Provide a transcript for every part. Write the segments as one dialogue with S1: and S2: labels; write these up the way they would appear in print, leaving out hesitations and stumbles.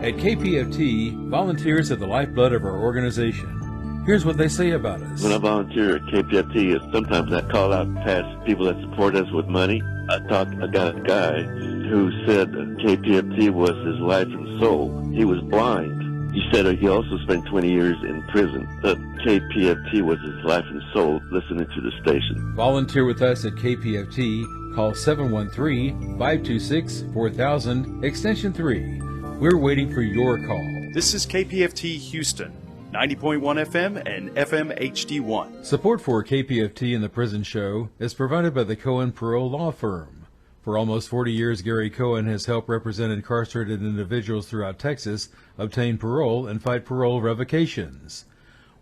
S1: At KPFT, volunteers are the lifeblood of our organization. Here's what they say about us.
S2: When I volunteer at KPFT, sometimes I call out past people that support us with money. I got a guy who said KPFT was his life and soul. He was blind. He said he also spent 20 years in prison, but KPFT was his life and soul listening to the station.
S1: Volunteer with us at KPFT. Call 713-526-4000, extension 3. We're waiting for your call.
S3: This is KPFT Houston, 90.1 FM and FM HD1.
S1: Support for KPFT and the Prison Show is provided by the Cohen Parole Law Firm. For almost 40 years, Gary Cohen has helped represent incarcerated individuals throughout Texas obtain parole and fight parole revocations.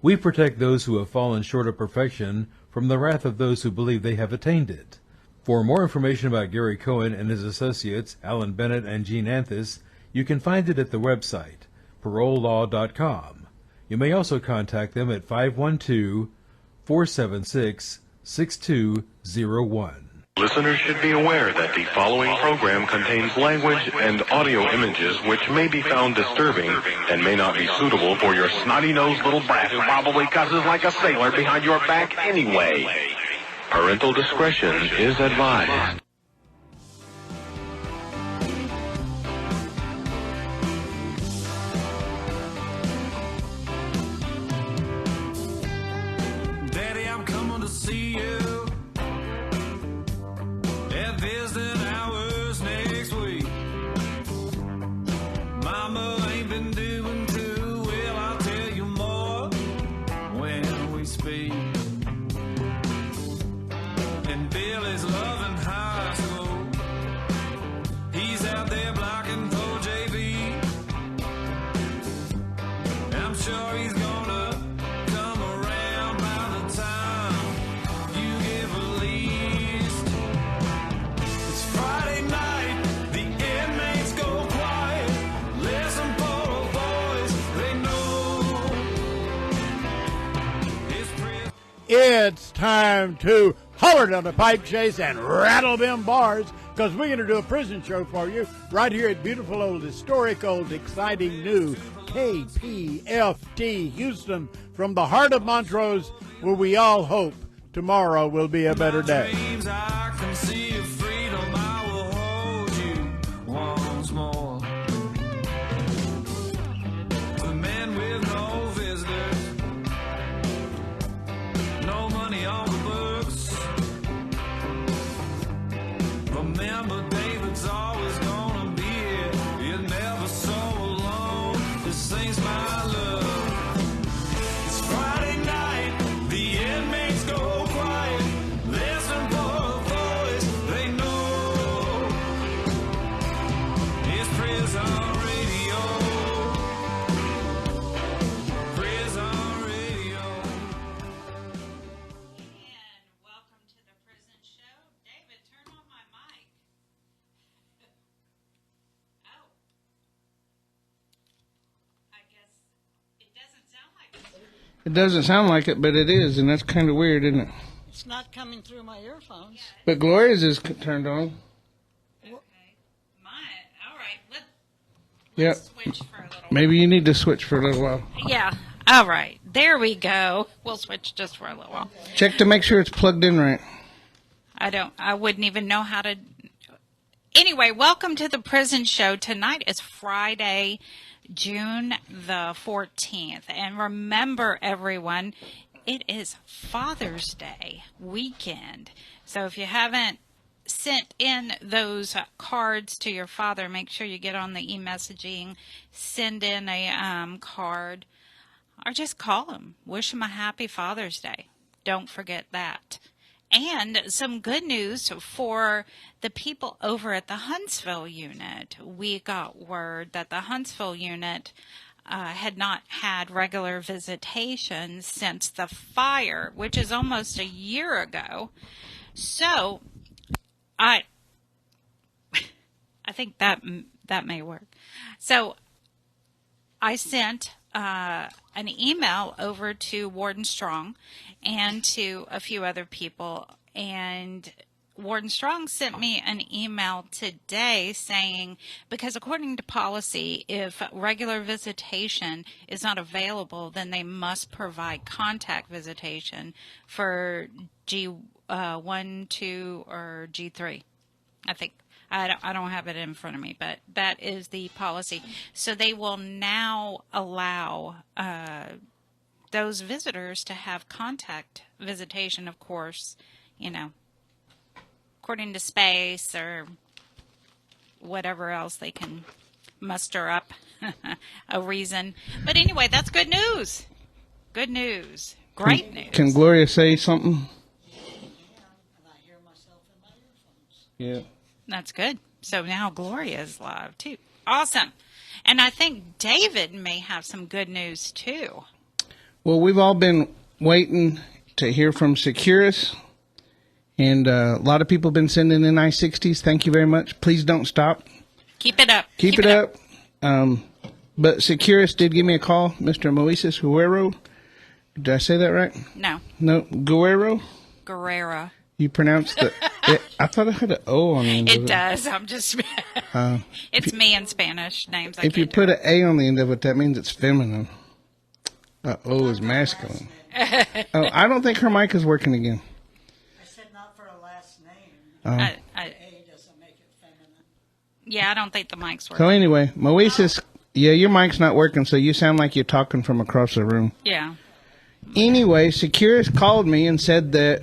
S1: We protect those who have fallen short of perfection from the wrath of those who believe they have attained it. For more information about Gary Cohen and his associates, Alan Bennett and Gene Anthis, you can find it at the website, parolelaw.com. You may also contact them at 512-476-6201.
S4: Listeners should be aware that the following program contains language and audio images which may be found disturbing and may not be suitable for your snotty-nosed little brat who probably cusses like a sailor behind your back anyway. Parental discretion is advised.
S5: It's time to holler down the pipe chase and rattle them bars, because we're going to do a prison show for you right here at beautiful old, historic old, exciting new KPFT Houston, from the heart of Montrose, where we all hope tomorrow will be a better day.
S6: It doesn't sound like it, but it is, and that's kind of weird, isn't it?
S7: It's not coming through my earphones.
S6: But Gloria's is turned on.
S7: Okay. Mine. All right.
S6: Let's
S7: switch for a little while.
S6: Maybe you need to switch for a little while.
S7: Yeah. All right. There we go. We'll switch just for a little while.
S6: Check to make sure it's plugged in right.
S7: I wouldn't even know how to. Anyway, welcome to the Prison Show. Tonight is Friday, June the 14th. And remember, everyone, it is Father's Day weekend. So if you haven't sent in those cards to your father, make sure you get on the e-messaging, send in a card, or just call him. Wish him a happy Father's Day. Don't forget that. And some good news for the people over at the Huntsville Unit. We got word that the Huntsville Unit had not had regular visitations since the fire, which is almost a year ago. So I think that may work. So I sent an email over to Warden Strong and to a few other people, and Warden Strong sent me an email today saying, because according to policy, if regular visitation is not available, then they must provide contact visitation for G1, 2, or G3. I think. I don't have it in front of me, but that is the policy. So they will now allow those visitors to have contact visitation, of course, according to space or whatever else they can muster up a reason. But anyway, that's good news. Good news. Great news.
S6: Can Gloria say something? Yeah.
S7: That's good. So now Gloria is live, too. Awesome. And I think David may have some good news, too.
S6: Well, we've all been waiting to hear from Securus. And a lot of people have been sending in I-60s. Thank you very much. Please don't stop.
S7: Keep it up.
S6: Keep it up. But Securus did give me a call, Mr. Moises Guerrero. Did I say that right?
S7: No.
S6: No, Guerrero?
S7: Guerrero.
S6: You pronounced it. I thought it had an O on the end of it.
S7: It does. I'm just. It's me in Spanish names.
S6: If you put an A on the end of it, that means it's feminine. O is masculine. I don't think her mic is working again.
S8: I said not for a last name.
S7: A
S8: doesn't make it feminine.
S7: Yeah, I don't think the mic's working.
S6: So anyway, Moises, yeah, your mic's not working, so you sound like you're talking from across the room.
S7: Yeah.
S6: Anyway, Securus called me and said that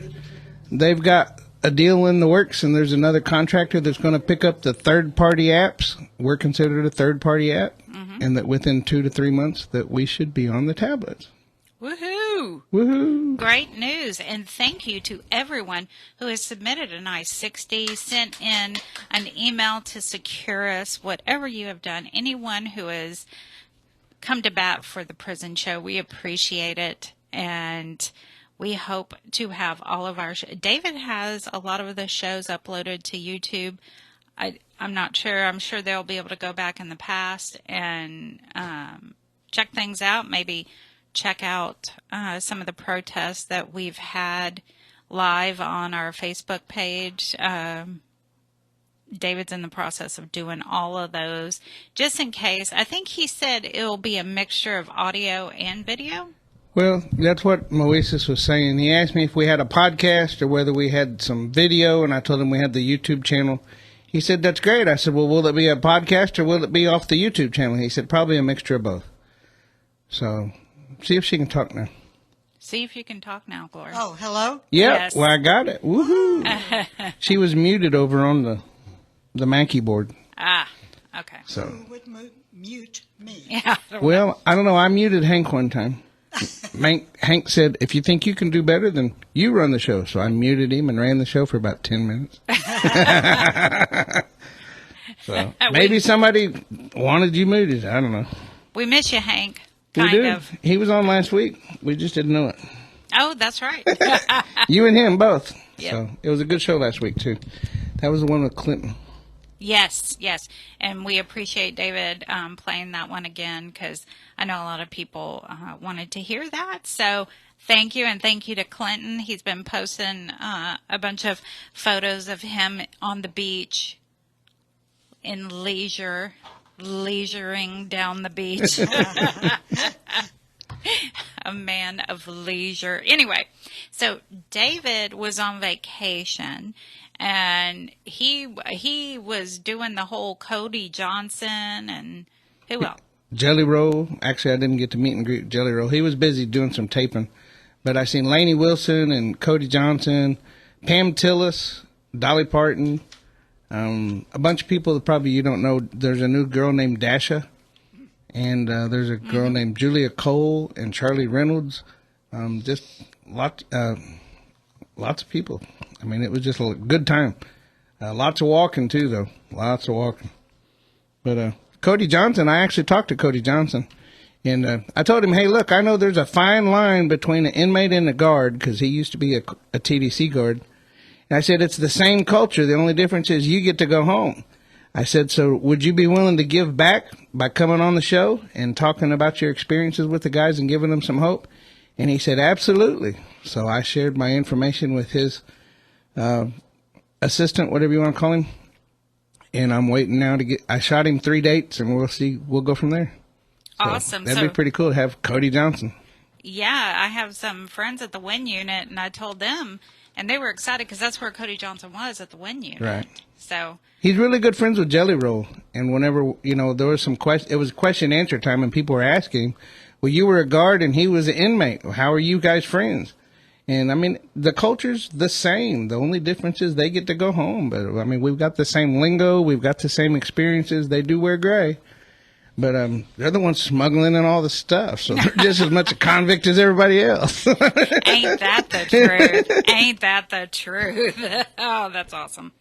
S6: they've got a deal in the works, and there's another contractor that's going to pick up the third-party apps. We're considered a third-party app, and that within 2 to 3 months that we should be on the tablets.
S7: Woohoo!
S6: Woohoo!
S7: Great news, and thank you to everyone who has submitted an I-60, sent in an email to Securus, whatever you have done. Anyone who has come to bat for the prison show, we appreciate it, and we hope to have all of our David has a lot of the shows uploaded to YouTube. I'm not sure. I'm sure they'll be able to go back in the past and check things out. Maybe check out some of the protests that we've had live on our Facebook page. David's in the process of doing all of those. Just in case, I think he said it'll be a mixture of audio and video.
S6: Well, that's what Moises was saying. He asked me if we had a podcast or whether we had some video, and I told him we had the YouTube channel. He said, that's great. I said, well, will it be a podcast or will it be off the YouTube channel? He said, probably a mixture of both. So, see if she can talk now.
S7: See if you can talk now, Gloria.
S8: Oh, hello?
S6: Yeah,
S7: Yes.
S6: well, I got it. Woohoo! She was muted over on the man keyboard.
S7: Ah, okay.
S6: So,
S8: Who would mute me?
S7: Yeah.
S6: well, I don't know. I muted Hank one time. Hank said, if you think you can do better, then you run the show. So I muted him and ran the show for about 10 minutes. So maybe somebody wanted you muted. I don't know.
S7: We miss you, Hank.
S6: We did.
S7: Kind of.
S6: He was on last week. We just didn't know it.
S7: Oh, that's right.
S6: You and him both.
S7: Yep.
S6: So it was a good show last week, too. That was the one with Clinton.
S7: Yes. And we appreciate David playing that one again because I know a lot of people wanted to hear that. So thank you, and thank you to Clinton. He's been posting a bunch of photos of him on the beach in leisuring down the beach. A man of leisure. Anyway, so David was on vacation. And he was doing the whole Cody Johnson and who else?
S6: Jelly Roll. Actually, I didn't get to meet and greet Jelly Roll. He was busy doing some taping. But I seen Lainey Wilson and Cody Johnson, Pam Tillis, Dolly Parton, a bunch of people that probably you don't know. There's a new girl named Dasha, and there's a girl named Julia Cole and Charlie Reynolds. Just lots of people. I mean, it was just a good time. Lots of walking, too, though. Lots of walking. But Cody Johnson, I actually talked to Cody Johnson. And I told him, hey, look, I know there's a fine line between an inmate and a guard, because he used to be a TDC guard. And I said, it's the same culture. The only difference is you get to go home. I said, so would you be willing to give back by coming on the show and talking about your experiences with the guys and giving them some hope? And he said, absolutely. So I shared my information with his assistant, whatever you want to call him. And I'm waiting now I shot him 3 dates, and we'll go from there. So
S7: Awesome.
S6: That'd be pretty cool to have Cody Johnson.
S7: Yeah, I have some friends at the Win Unit, and I told them, and they were excited because that's where Cody Johnson was, at the Win Unit.
S6: Right.
S7: So
S6: he's really good friends with Jelly Roll. And whenever, there was some it was question and answer time, and people were asking, well, you were a guard and he was an inmate. How are you guys friends? And, I mean, the culture's the same. The only difference is they get to go home. But, I mean, we've got the same lingo. We've got the same experiences. They do wear gray. But they're the ones smuggling in all the stuff. So they're just as much a convict as everybody else.
S7: Ain't that the truth? Ain't that the truth? Oh, that's awesome.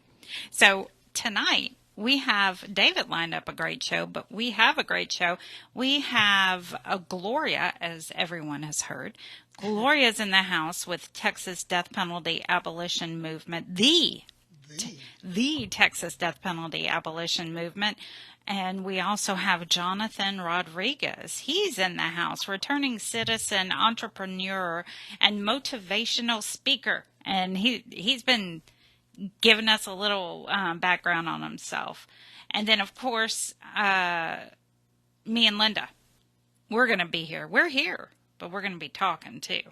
S7: So tonight we have David lined up a great show, but we have a great show. We have a Gloria, as everyone has heard. Gloria's in the house with Texas Death Penalty Abolition Movement, the Texas Death Penalty Abolition Movement. And we also have Jonathon Rodriguez. He's in the house, returning citizen, entrepreneur, and motivational speaker. And he's been giving us a little background on himself. And then, of course, me and Linda, we're going to be here. We're here, but we're going to be talking too.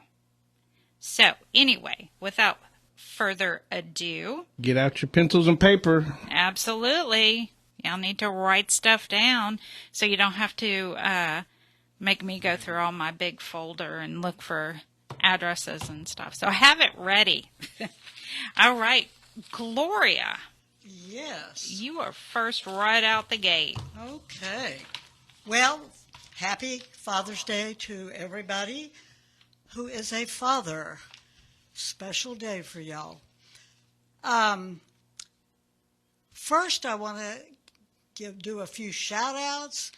S7: So anyway, without further ado.
S6: Get out your pencils and paper.
S7: Absolutely. Y'all need to write stuff down so you don't have to make me go through all my big folder and look for addresses and stuff. So I have it ready. All right. Gloria.
S8: Yes.
S7: You are first right out the gate.
S8: Okay. Well, happy Father's Day to everybody who is a father. Special day for y'all. First, I want to do a few shout-outs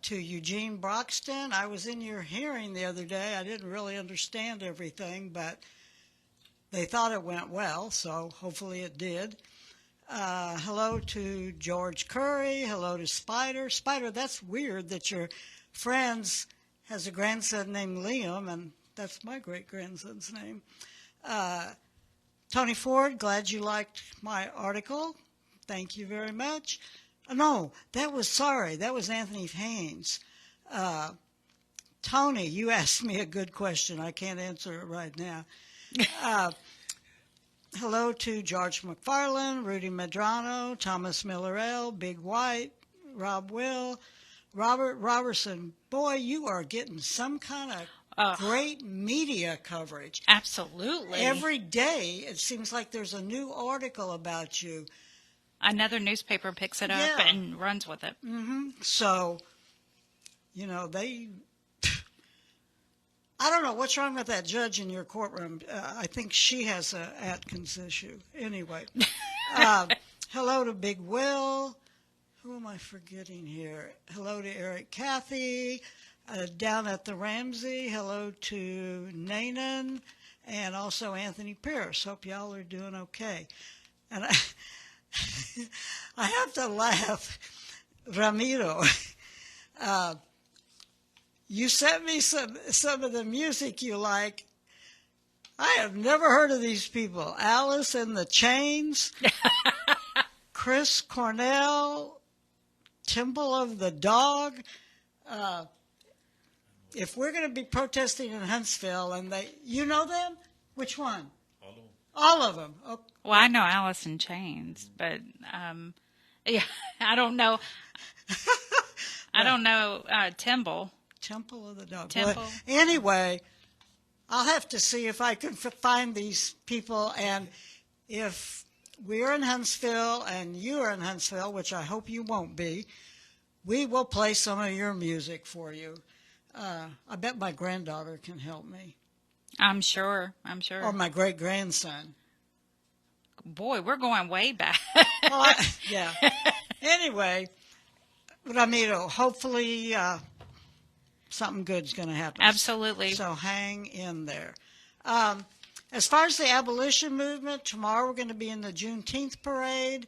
S8: to Eugene Broxton. I was in your hearing the other day. I didn't really understand everything, but they thought it went well, so hopefully it did. Hello to George Curry. Hello to Spider. Spider, that's weird that your friends has a grandson named Liam, and that's my great-grandson's name. Tony Ford, glad you liked my article. Thank you very much. No, that was Anthony Haynes. Tony, you asked me a good question. I can't answer it right now. Hello to George McFarland, Rudy Medrano, Thomas Millerell, Big White, Rob Will, Robert Robertson. Boy, you are getting some kind of great media coverage.
S7: Absolutely.
S8: Every day it seems like there's a new article about you.
S7: Another newspaper picks it up and runs with it.
S8: Mm-hmm. So, I don't know what's wrong with that judge in your courtroom. I think she has a Atkins issue. Anyway, hello to Big Will. Who am I forgetting here? Hello to Eric Cathy. Down at the Ramsey, hello to Nanan and also Anthony Pierce. Hope y'all are doing okay. And I have to laugh. Ramiro, you sent me some of the music you like. I have never heard of these people. Alice in the Chains, Chris Cornell, Temple of the Dog. If we're going to be protesting in Huntsville, and you know them? Which one? All of them. Okay.
S7: Well, I know Alice in Chains, but yeah, I don't know. I don't know Temple
S8: of the Dog.
S7: Temple.
S8: Well, anyway, I'll have to see if I can find these people, and if we're in Huntsville and you're in Huntsville, which I hope you won't be, we will play some of your music for you. I bet my granddaughter can help me.
S7: I'm sure.
S8: Or my great-grandson.
S7: Boy, we're going way back.
S8: Well, yeah. Anyway, Ramiro, hopefully something good's going to happen.
S7: Absolutely.
S8: So hang in there. As far as the abolition movement, tomorrow we're going to be in the Juneteenth parade.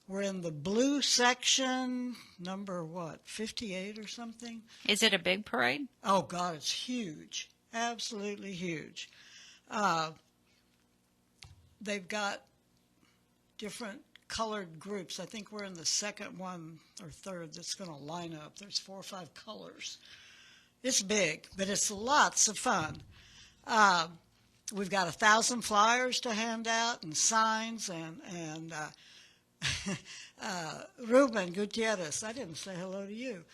S8: We're in the blue section, number 58 or something?
S7: Is it a big parade?
S8: Oh, God, it's huge. Absolutely huge. They've got different colored groups. I think we're in the second one or third that's going to line up. There's 4 or 5 colors. It's big, but it's lots of fun. We've got 1,000 flyers to hand out and signs, and Ruben Gutierrez, I didn't say hello to you.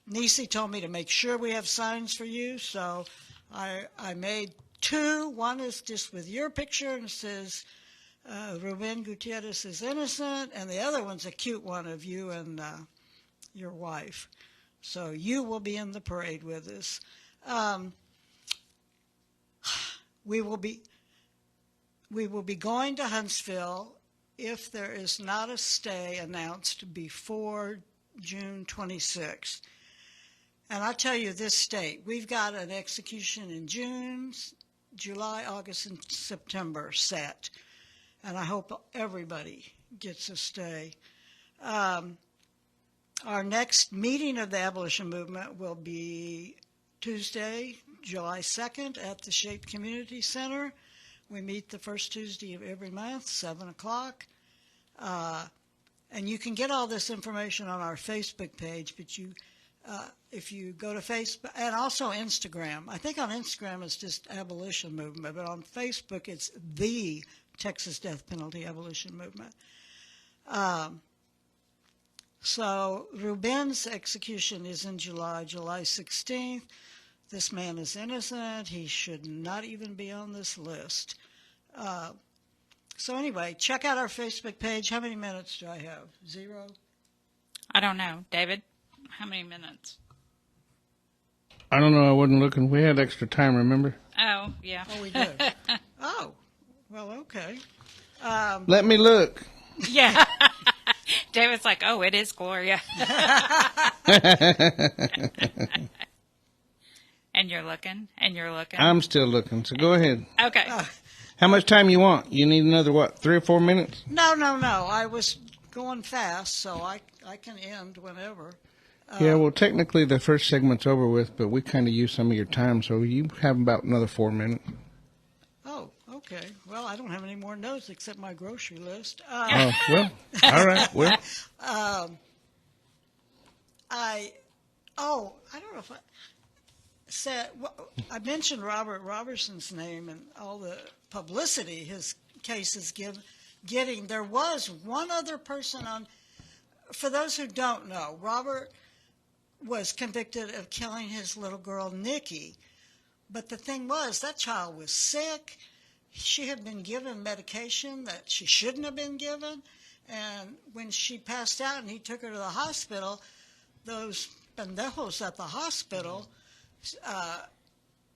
S8: Nisi told me to make sure we have signs for you, so I made 2. One is just with your picture and it says Ruben Gutierrez is innocent, and the other one's a cute one of you and your wife. So you will be in the parade with us. We will be going to Huntsville if there is not a stay announced before June 26th. And I'll tell you this state, we've got an execution in June, July, August, and September set. And I hope everybody gets a stay. Our next meeting of the Abolition Movement will be Tuesday, July 2nd at the Shape Community Center. We meet the first Tuesday of every month, 7 o'clock. And you can get all this information on our Facebook page, but if you go to Facebook, and also Instagram. I think on Instagram it's just Abolition Movement, but on Facebook it's the Texas Death Penalty Abolition Movement. So Ruben's execution is in July 16th. This man is innocent. He should not even be on this list. So anyway, check out our Facebook page. How many minutes do I have? 0?
S7: I don't know. David, how many minutes?
S6: I don't know. I wasn't looking. We had extra time, remember?
S7: Oh, yeah.
S8: Oh, we do. Oh, well, okay.
S6: Let me look.
S7: Yeah. David's like, oh, it is Gloria. And you're looking, and you're looking.
S6: I'm still looking, so go ahead.
S7: Okay.
S6: How much time you want? You need another, 3 or 4 minutes?
S8: No. I was going fast, so I can end whenever.
S6: Yeah, well, technically the first segment's over with, but we kind of used some of your time, so you have about another 4 minutes.
S8: Oh, okay. Well, I don't have any more notes except my grocery list.
S6: Oh, well, all right. Well,
S8: I don't know if I mentioned Robert Robertson's name and all the publicity his case is getting. There was one other person on. For those who don't know, Robert was convicted of killing his little girl, Nikki. But the thing was, that child was sick. She had been given medication that she shouldn't have been given. And when she passed out and he took her to the hospital, those pendejos at the hospital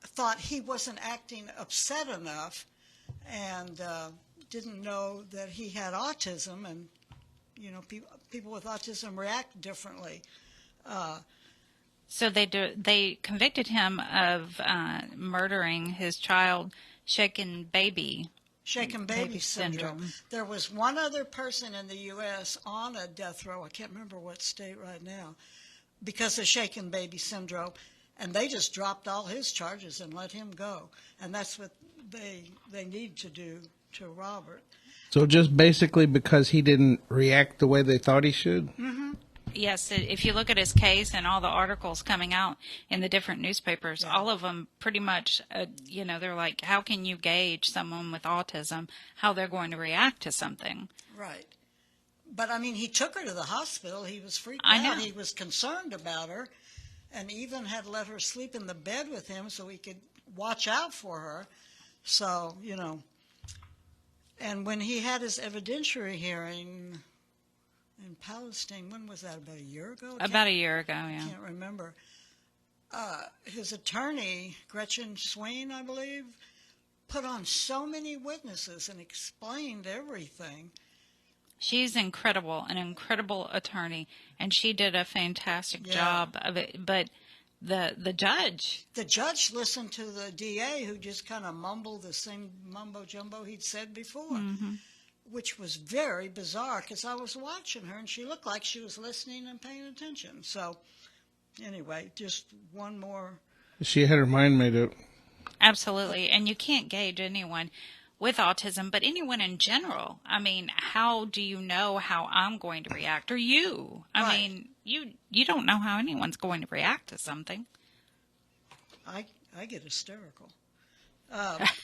S8: thought he wasn't acting upset enough and didn't know that he had autism. And, people with autism react differently.
S7: So they convicted him of murdering his child, shaken baby syndrome.
S8: There was one other person in the U.S. on a death row. I can't remember what state right now, because of shaken baby syndrome, and they just dropped all his charges and let him go. And that's what they need to do to Robert.
S6: So just basically because he didn't react the way they thought he should?
S8: Mm-hmm.
S7: Yes, if you look at his case and all the articles coming out in the different newspapers, all of them pretty much, they're like, how can you gauge someone with autism, how they're going to react to something?
S8: Right. But, he took her to the hospital. He was freaked
S7: I know.
S8: out. He was concerned about her and even had let her sleep in the bed with him so he could watch out for her. So, And when he had his evidentiary hearing in Palestine, when was that, about a year ago?
S7: About a year ago, yeah.
S8: I can't remember. His attorney, Gretchen Swain, I believe, put on so many witnesses and explained everything.
S7: She's incredible, an incredible attorney, and she did a fantastic job of it. But the judge...
S8: The judge listened to the DA, who just kind of mumbled the same mumbo-jumbo he'd said before, which was very bizarre, because I was watching her, and she looked like she was listening and paying attention. So, anyway, just one more...
S6: She had her mind made up.
S7: Absolutely, and you can't gauge anyone. with autism, but anyone in general. I mean, how do you know how I'm going to react, or you? I mean, you don't know how anyone's going to react to something.
S8: I get hysterical.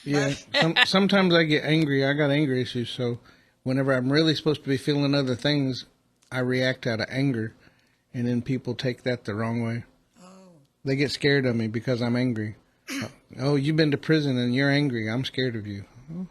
S6: Yeah, sometimes I get angry. I got anger issues, so whenever I'm really supposed to be feeling other things, I react out of anger, and then people take that the wrong way. Oh. They get scared of me because I'm angry. Oh, you've been to prison and you're angry. I'm scared of you. Oh.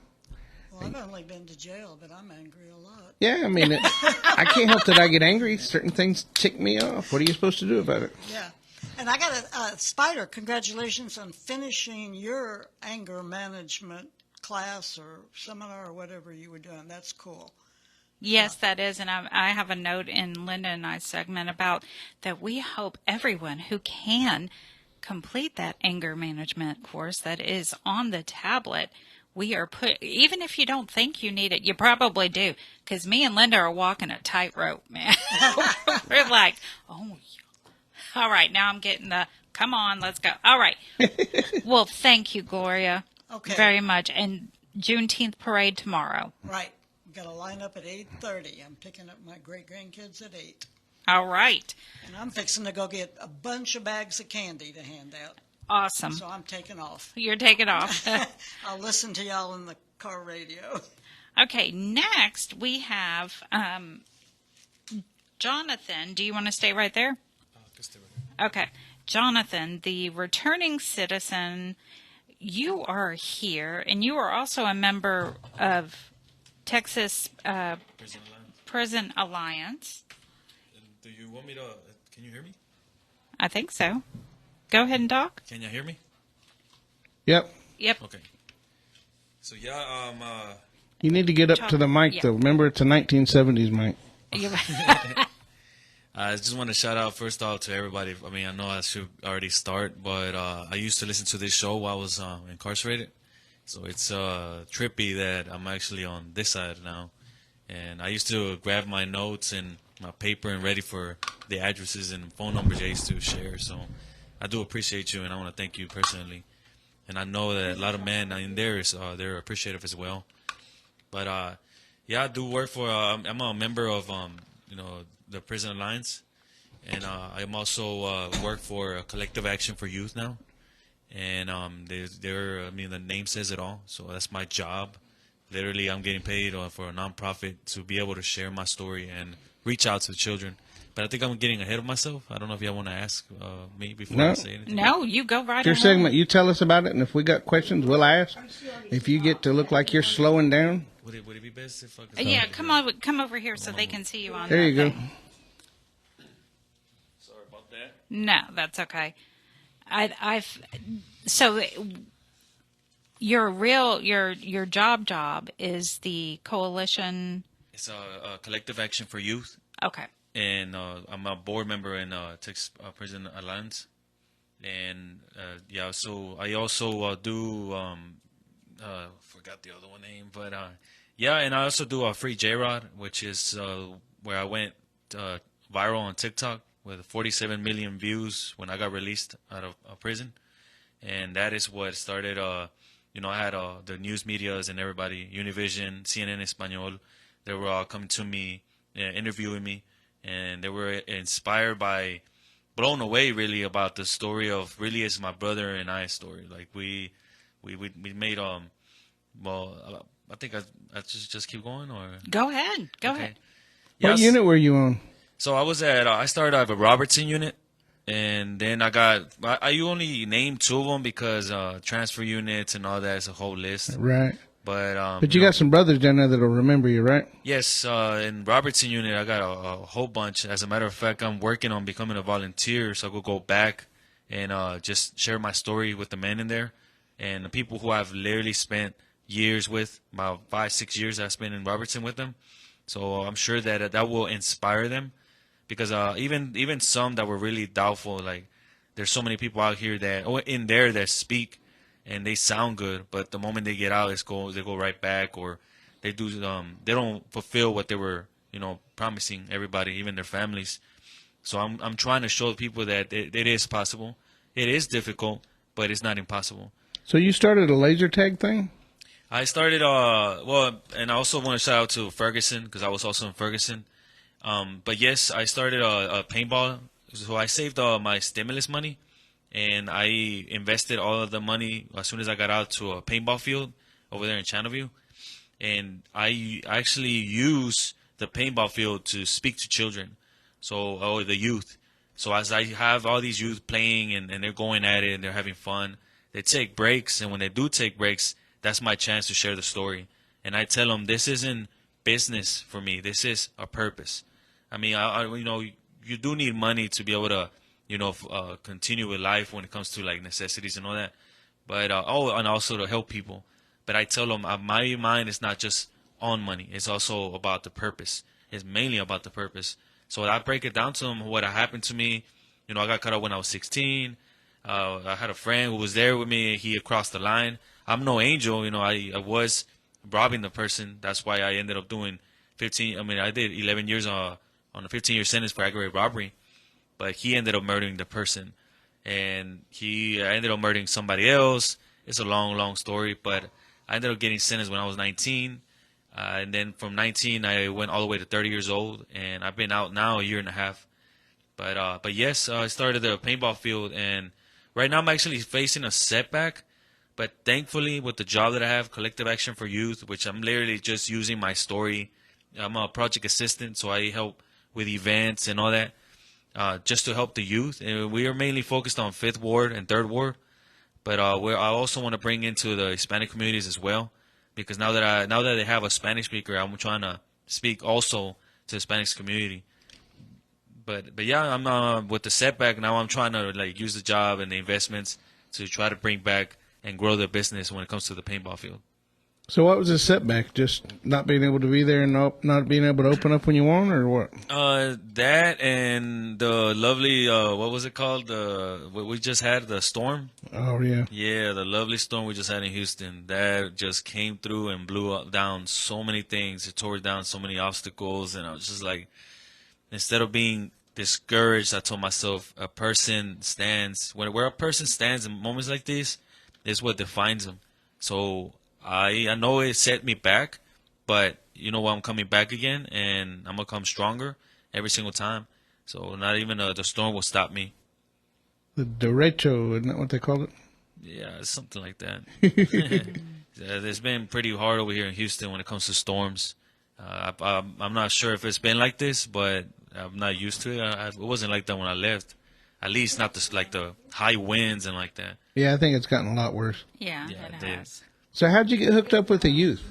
S8: Well, I've only been to jail, but I'm angry a lot.
S6: Yeah, I mean, I can't help that I get angry. Certain things tick me off. What are you supposed to do about it?
S8: Yeah. And I got a Spider, congratulations on finishing your anger management class or seminar or whatever you were doing. That's cool.
S7: Yes, that is. And I have a note in Linda and I's segment about that we hope everyone who can complete that anger management course that is on the tablet. We are even if you don't think you need it, you probably do. Because me and Linda are walking a tightrope, man. We're like, oh, yeah. All right, now I'm getting come on, let's go. All right. Well, thank you, Gloria.
S8: Okay.
S7: Very much. And Juneteenth parade tomorrow.
S8: Right. We've got to line up at 8:30. I'm picking up my great-grandkids at 8.
S7: All right.
S8: And I'm fixing to go get a bunch of bags of candy to hand out.
S7: Awesome.
S8: So I'm taking off.
S7: You're taking off.
S8: I'll listen to y'all in the car radio.
S7: Okay, next we have Jonathon. Do you want to stay right there? Okay. Jonathan, the returning citizen, you are here, and you are also a member of Texas Prison Alliance.
S9: Do you want me to, can you hear me?
S7: I think so. Go ahead and talk.
S9: Can you hear me?
S6: Yep.
S7: Yep.
S9: Okay. So, yeah,
S6: you need to get up to the mic, though. Remember, it's a 1970s mic.
S9: I just want to shout out first off to everybody. I mean, I know I should already start, but I used to listen to this show while I was incarcerated. So it's trippy that I'm actually on this side now. And I used to grab my notes and my paper and ready for the addresses and phone numbers I used to share. So I do appreciate you, and I want to thank you personally. And I know that a lot of men in there they're appreciative as well. But yeah, I do work for. I'm a member of the Prison Alliance, and I'm also work for Collective Action for Youth now. And they're I mean, the name says it all. So that's my job. Literally, I'm getting paid for a nonprofit to be able to share my story and reach out to the children. But I think I'm getting ahead of myself. I don't know if y'all want to ask me before I say anything.
S7: No, you go right ahead.
S6: Your segment, you tell us about it, and if we got questions, we'll ask. If you get to look like you're slowing down.
S9: Would it be best if I could
S7: come over here so they can see you on
S6: there you go.
S9: Sorry about that.
S7: No, that's okay. So your job is the coalition.
S9: It's a Collective Action for Youth.
S7: Okay.
S9: And I'm a board member in Texas Prison Alliance. And yeah, so I also do forgot the other one name, but yeah, and I also do a free J-Rod, which is where I went viral on TikTok with 47 million views when I got released out of prison. And that is what started, I had the news medias and everybody, Univision, CNN Espanol, they were all coming to me, interviewing me, and they were inspired by, blown away really about the story of, really is my brother and I story. Like we made, well, I think I just keep going, or?
S7: Go ahead. Go ahead.
S6: What unit were you on?
S9: So I started out of a Robertson unit, and then I only named 2 of them because transfer units and all that is a whole list.
S6: Right.
S9: But
S6: you got some brothers down there that'll remember you, right?
S9: Yes. In Robertson unit, I got a whole bunch. As a matter of fact, I'm working on becoming a volunteer, so I could go back and just share my story with the men in there and the people who I've literally spent years with, about 5-6 years I've spent in Robertson with them. So I'm sure that will inspire them, because even some that were really doubtful, like there's so many people out here in there that speak and they sound good, but the moment they get out, they go right back, or they don't fulfill what they were promising everybody, even their families. So I'm trying to show people that it is possible. It is difficult, but it's not impossible.
S6: So you started a laser tag thing?
S9: I started, and I also want to shout out to Ferguson because I was also in Ferguson. But yes, I started a paintball. So I saved my stimulus money, and I invested all of the money as soon as I got out to a paintball field over there in Channelview. And I actually use the paintball field to speak to children, or the youth. So as I have all these youth playing and they're going at it and they're having fun, they take breaks. And when they do take breaks, that's my chance to share the story. And I tell them, this isn't business for me. This is a purpose. I mean, you do need money to be able to, continue with life when it comes to like necessities and all that. But, and also to help people. But I tell them my mind is not just on money. It's also about the purpose. It's mainly about the purpose. So I break it down to them what happened to me. I got caught up when I was 16. I had a friend who was there with me. He crossed the line. I'm no angel. I was robbing the person. That's why I ended up doing 15. I mean, I did 11 years on a 15-year sentence for aggravated robbery. But he ended up murdering the person. And he ended up murdering somebody else. It's a long, long story. But I ended up getting sentenced when I was 19. And then from 19, I went all the way to 30 years old, and I've been out now a year and a half. But yes, I started the paintball field, and right now I'm actually facing a setback. But thankfully, with the job that I have, Collective Action for Youth, which I'm literally just using my story. I'm a project assistant, so I help with events and all that, just to help the youth. And we are mainly focused on 5th Ward and 3rd Ward. But I also want to bring into the Hispanic communities as well. Because now that they have a Spanish speaker, I'm trying to speak also to the Hispanic community. But yeah, I'm with the setback now. I'm trying to like use the job and the investments to try to bring back and grow the business when it comes to the paintball field.
S6: So what was the setback? Just not being able to be there and not being able to open up when you want, or what?
S9: That and the lovely, what was it called? What we just had, the storm.
S6: Oh, yeah.
S9: Yeah, the lovely storm we just had in Houston. That just came through and blew down so many things. It tore down so many obstacles. And I was just like, instead of being discouraged, I told myself, where a person stands in moments like this is what defines them. So I know it set me back, but you know what? I'm coming back again, and I'm going to come stronger every single time. So not even the storm will stop me.
S6: The derecho, isn't that what they call it?
S9: Yeah, something like that. It's been pretty hard over here in Houston when it comes to storms. I'm not sure if it's been like this, but I'm not used to it. It wasn't like that when I left. At least not the high winds and like that.
S6: Yeah, I think it's gotten a lot worse.
S7: Yeah, it has.
S6: So how'd you get hooked up with the youth?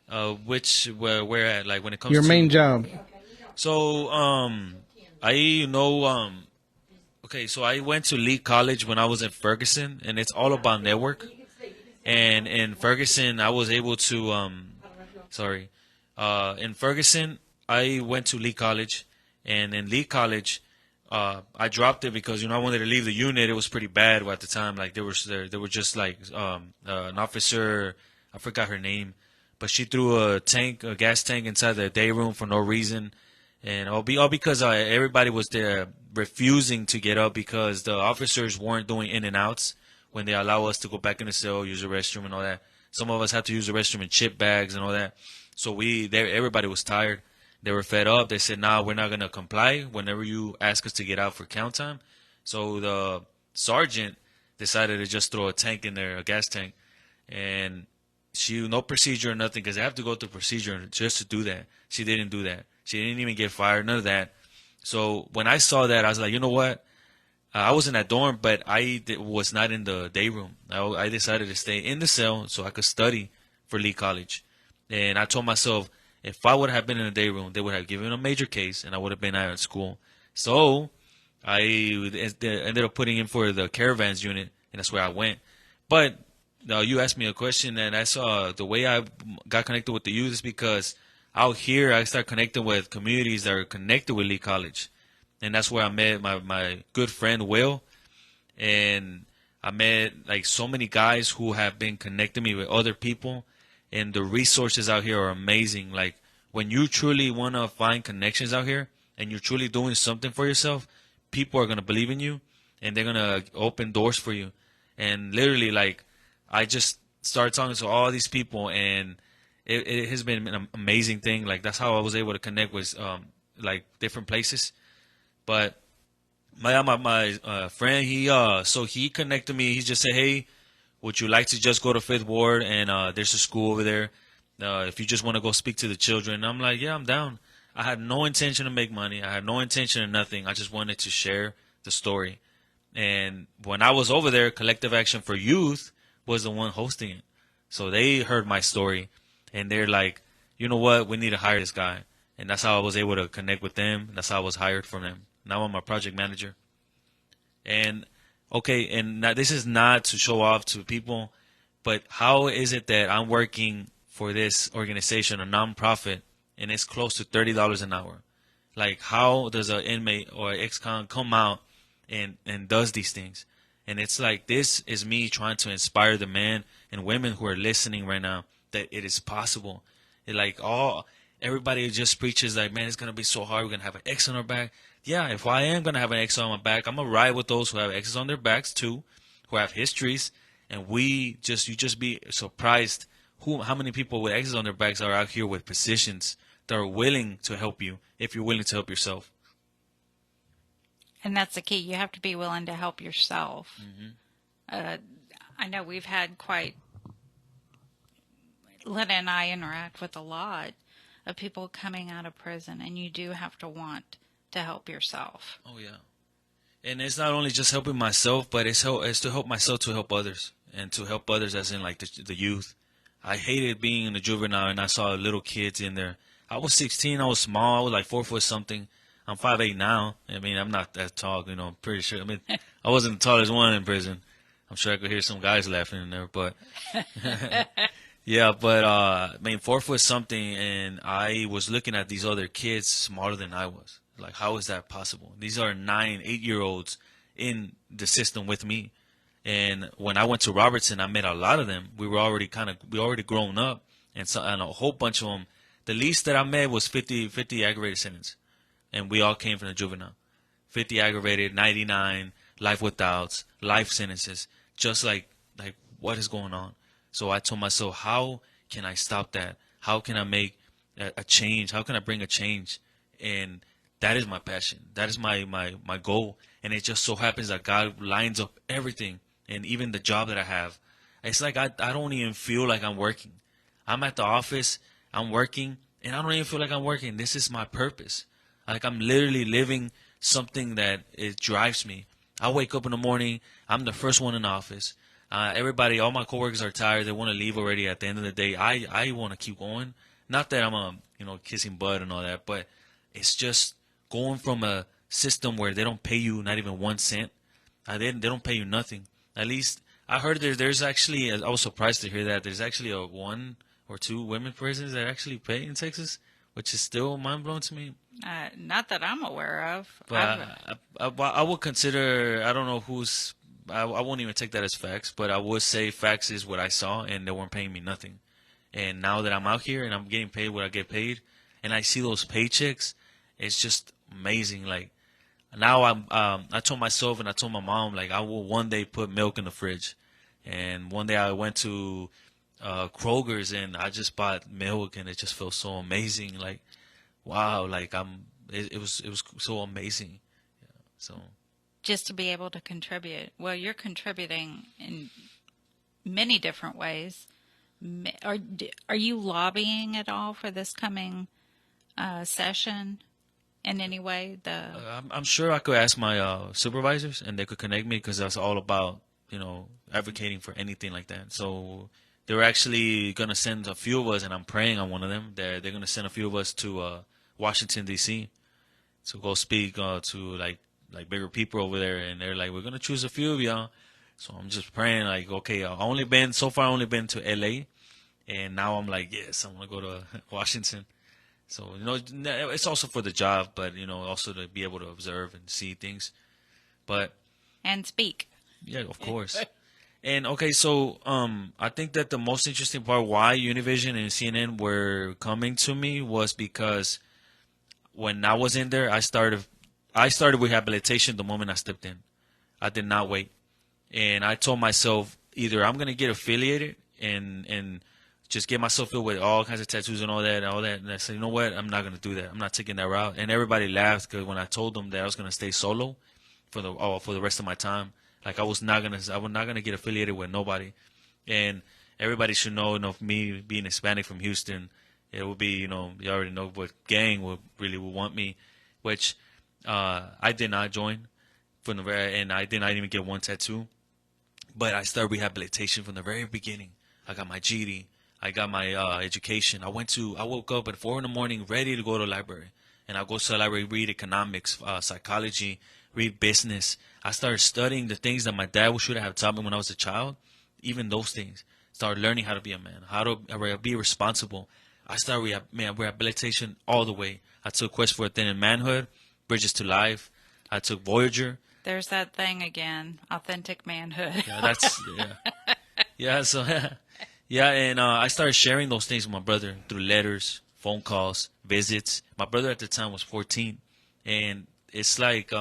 S9: Where at? Like when it comes
S6: your
S9: to
S6: main job.
S9: So okay, so I went to Lee College when I was in Ferguson, and it's all about network. And in Ferguson, I was able to in Ferguson, I went to Lee College, and in Lee College, I dropped it because I wanted to leave the unit. It was pretty bad at the time. Like there were just like an officer, I forgot her name, but she threw a gas tank inside the day room for no reason, and all because everybody was there refusing to get up because the officers weren't doing in and outs when they allow us to go back in the cell, use the restroom and all that. Some of us had to use the restroom in chip bags and all that. So everybody was tired. They were fed up. They said, "Nah, we're not going to comply whenever you ask us to get out for count time." So the sergeant decided to just throw a tank in there, a gas tank. And no procedure or nothing, because they have to go through procedure just to do that. She didn't do that. She didn't even get fired, none of that. So when I saw that, I was like, you know what? I was in that dorm, but I was not in the day room. I decided to stay in the cell so I could study for Lee College. And I told myself, if I would have been in the day room, they would have given a major case, and I would have been out of school. So I ended up putting in for the caravans unit, and that's where I went. But you asked me a question, and I saw the way I got connected with the youth is because out here I started connecting with communities that are connected with Lee College. And that's where I met my good friend Will. And I met like so many guys who have been connecting me with other people. And the resources out here are amazing. Like when you truly want to find connections out here and you're truly doing something for yourself, people are going to believe in you and they're going to open doors for you. And literally, like, I just started talking to all these people, and it has been an amazing thing. Like, that's how I was able to connect with like different places. But my friend, he connected me. He just said, hey, would you like to just go to Fifth Ward, and there's a school over there. If you just want to go speak to the children. And I'm like, yeah, I'm down. I had no intention to make money. I had no intention of nothing. I just wanted to share the story. And when I was over there, Collective Action for Youth was the one hosting it. So they heard my story, and they're like, you know what? We need to hire this guy. And that's how I was able to connect with them. That's how I was hired from them. Now I'm a project manager. And, okay, and now this is not to show off to people, but how is it that I'm working for this organization, a nonprofit, and it's close to $30 an hour? Like, how does an inmate or ex-con come out and does these things? And it's like, this is me trying to inspire the men and women who are listening right now that it is possible. Everybody just preaches like, man, it's going to be so hard. We're going to have an X on our back. Yeah, if I am going to have an X on my back, I'm going to ride with those who have X's on their backs too, who have histories. And you just be surprised how many people with X's on their backs are out here with positions that are willing to help you if you're willing to help yourself.
S7: And that's the key. You have to be willing to help yourself.
S9: Mm-hmm.
S7: I know we've had Lynn and I interact with a lot of people coming out of prison, and you do have to want to help yourself.
S9: Oh, yeah. And it's not only just helping myself, but it's to help myself to help others, and to help others as in like the youth. I hated being in a juvenile, and I saw little kids in there. I was 16. I was small. I was like 4 foot something. I'm 5'8" now. I mean, I'm not that tall, I'm pretty sure. I mean, I wasn't the tallest one in prison. I'm sure I could hear some guys laughing in there, but yeah, but I mean, 4 foot something, and I was looking at these other kids smaller than I was. Like, how is that possible? These are 9, 8-year-olds in the system with me. And when I went to Robertson, I met a lot of them. We already grown up, and a whole bunch of them. The least that I met was 50 aggravated sentence. And we all came from the juvenile. 50 aggravated, 99, life without, life sentences. Just like what is going on? So I told myself, how can I stop that? How can I make a change? How can I bring a change? And that is my passion. That is my goal. And it just so happens that God lines up everything. And even the job that I have. It's like I don't even feel like I'm working. I'm at the office, I'm working, and I don't even feel like I'm working. This is my purpose. Like, I'm literally living something that it drives me. I wake up in the morning. I'm the first one in the office. All my coworkers are tired. They want to leave already at the end of the day. I want to keep going. Not that I'm kissing butt and all that, but it's just going from a system where they don't pay you not even 1 cent. They don't pay you nothing. At least I heard there's actually, I was surprised to hear that there's actually a 1 or 2 women prisons that actually pay in Texas, which is still mind-blowing to me.
S7: Not that I'm aware of.
S9: But I would consider, I don't know I won't even take that as facts, but I would say facts is what I saw, and they weren't paying me nothing. And now that I'm out here and I'm getting paid what I get paid, and I see those paychecks, it's just amazing. Like, now I told myself and I told my mom, like, I will one day put milk in the fridge. And one day I went to Kroger's and I just bought milk, and it just felt so amazing. Like, wow, like it was so amazing. Yeah, so
S7: just to be able to contribute. Well, you're contributing in many different ways. Are you lobbying at all for this coming session in any way?
S9: I'm sure I could ask my supervisors, and they could connect me, because that's all about advocating for anything like that. So they're actually going to send a few of us, and I'm praying on one of them. They're going to send a few of us to Washington, D.C. to go speak to like bigger people over there. And they're like, we're going to choose a few of y'all. So I'm just praying, like, okay, I've only been to L.A., and now I'm like, yes, I want to go to Washington. So, it's also for the job, but, also to be able to observe and see things.
S7: And speak.
S9: Yeah, of course. And, okay, so I think that the most interesting part why Univision and CNN were coming to me was because when I was in there, I started rehabilitation the moment I stepped in. I did not wait. And I told myself, either I'm going to get affiliated and just get myself filled with all kinds of tattoos and all that. And I said, you know what? I'm not going to do that. I'm not taking that route. And everybody laughed because when I told them that I was going to stay solo for the rest of my time, like I was not going to get affiliated with nobody. And everybody should know, me being Hispanic from Houston, it would be, you already know what gang would want me, which I did not join and I did not even get one tattoo. But I started rehabilitation from the very beginning. I got my GD. I got my education. I woke up at 4 a.m. ready to go to the library. And I go to the library, read economics, psychology, read business. I started studying the things that my dad should have taught me when I was a child. Even those things. Started learning how to be a man, how to be responsible. I started rehabilitation all the way. I took Quest for a Thin Manhood, Bridges to Life. I took Voyager.
S7: There's that thing again, authentic manhood.
S9: And I started sharing those things with my brother through letters, phone calls, visits. My brother at the time was 14, and it's like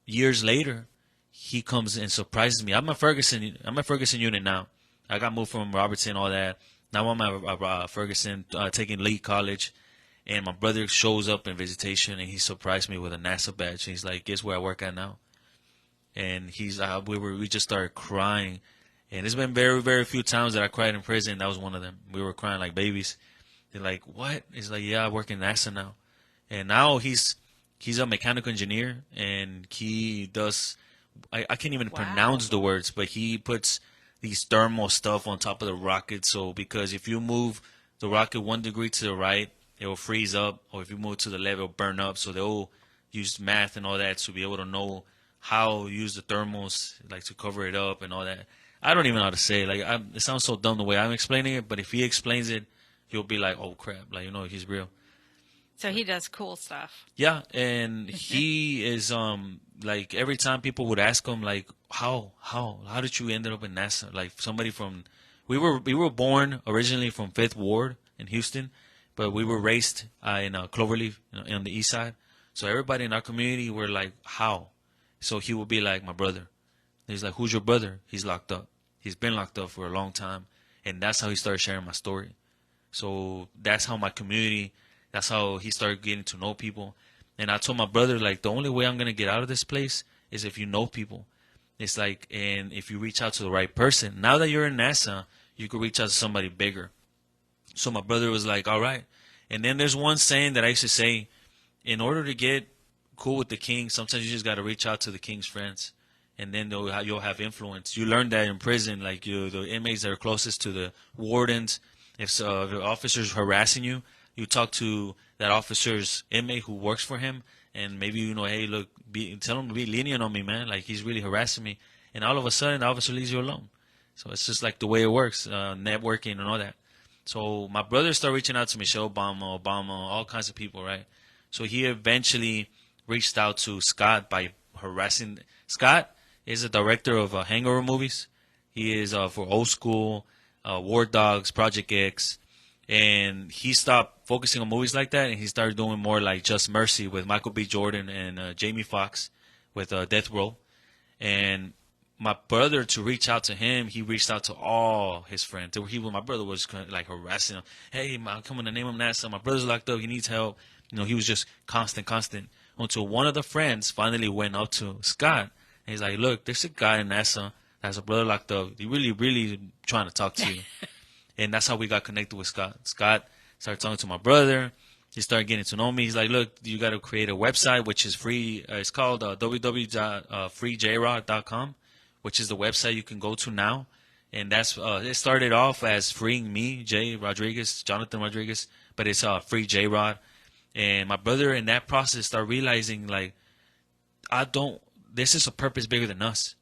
S9: years later, he comes and surprises me. I'm at Ferguson Unit now. I got moved from Robertson, all that. Now I'm at Ferguson, taking Lee College, and my brother shows up in visitation, and he surprised me with a NASA badge. He's like, "Guess where I work at now?" And we just started crying. And it's been very, very few times that I cried in prison. That was one of them. We were crying like babies. They're like, "What?" He's like, "Yeah, I work in NASA now." And now he's a mechanical engineer, and he does, I can't even pronounce the words, but he puts these thermal stuff on top of the rocket. So because if you move the rocket 1 degree to the right, it will freeze up. Or if you move to the left, it will burn up. So they'll use math and all that to be able to know how to use the thermals, like to cover it up and all that. I don't even know how to say it. Like, it sounds so dumb the way I'm explaining it, but if he explains it, you'll be like, "Oh crap!" Like, he's real.
S7: So he does cool stuff.
S9: Yeah, and he is like, every time people would ask him like, how did you end up in NASA? Like, somebody from we were born originally from 5th Ward in Houston, but we were raised in Cloverleaf, on the east side. So everybody in our community were like, "How?" So he would be like, "My brother." He's like, "Who's your brother?" "He's locked up. He's been locked up for a long time." And that's how he started sharing my story. So that's how my community, that's how he started getting to know people. And I told my brother, like, the only way I'm going to get out of this place is if you know people. It's like, and if you reach out to the right person. Now that you're in NASA, you could reach out to somebody bigger. So my brother was like, "All right." And then there's one saying that I used to say, in order to get cool with the king, sometimes you just got to reach out to the king's friends. And then you'll have influence. You learn that in prison, like the inmates that are closest to the wardens. If the officer's harassing you, you talk to that officer's inmate who works for him, and maybe "Hey, look, tell him to be lenient on me, man. Like, he's really harassing me." And all of a sudden, the officer leaves you alone. So it's just like the way it works, networking and all that. So my brother started reaching out to Michelle Obama, all kinds of people, right? So he eventually reached out to Scott by harassing. Scott is a director of hangover movies. He is for Old School, War Dogs, Project X. And he stopped focusing on movies like that, and he started doing more like Just Mercy with Michael B. Jordan and Jamie Foxx with Death Row. And my brother, to reach out to him, he reached out to all his friends. My brother was like harassing him. "Hey, I'm coming to name him NASA. My brother's locked up. He needs help." He was just constant. Until one of the friends finally went up to Scott. And he's like, "Look, there's a guy in NASA that's a brother locked up. He really, really trying to talk to you." And that's how we got connected with Scott. Scott started talking to my brother. He started getting to know me. He's like, "Look, you got to create a website, which is free. It's called www.freejrod.com, which is the website you can go to now." And that's it started off as freeing me, Jonathon Rodriguez, but it's Free J-Rod. And my brother in that process started realizing, like, this is a purpose bigger than us.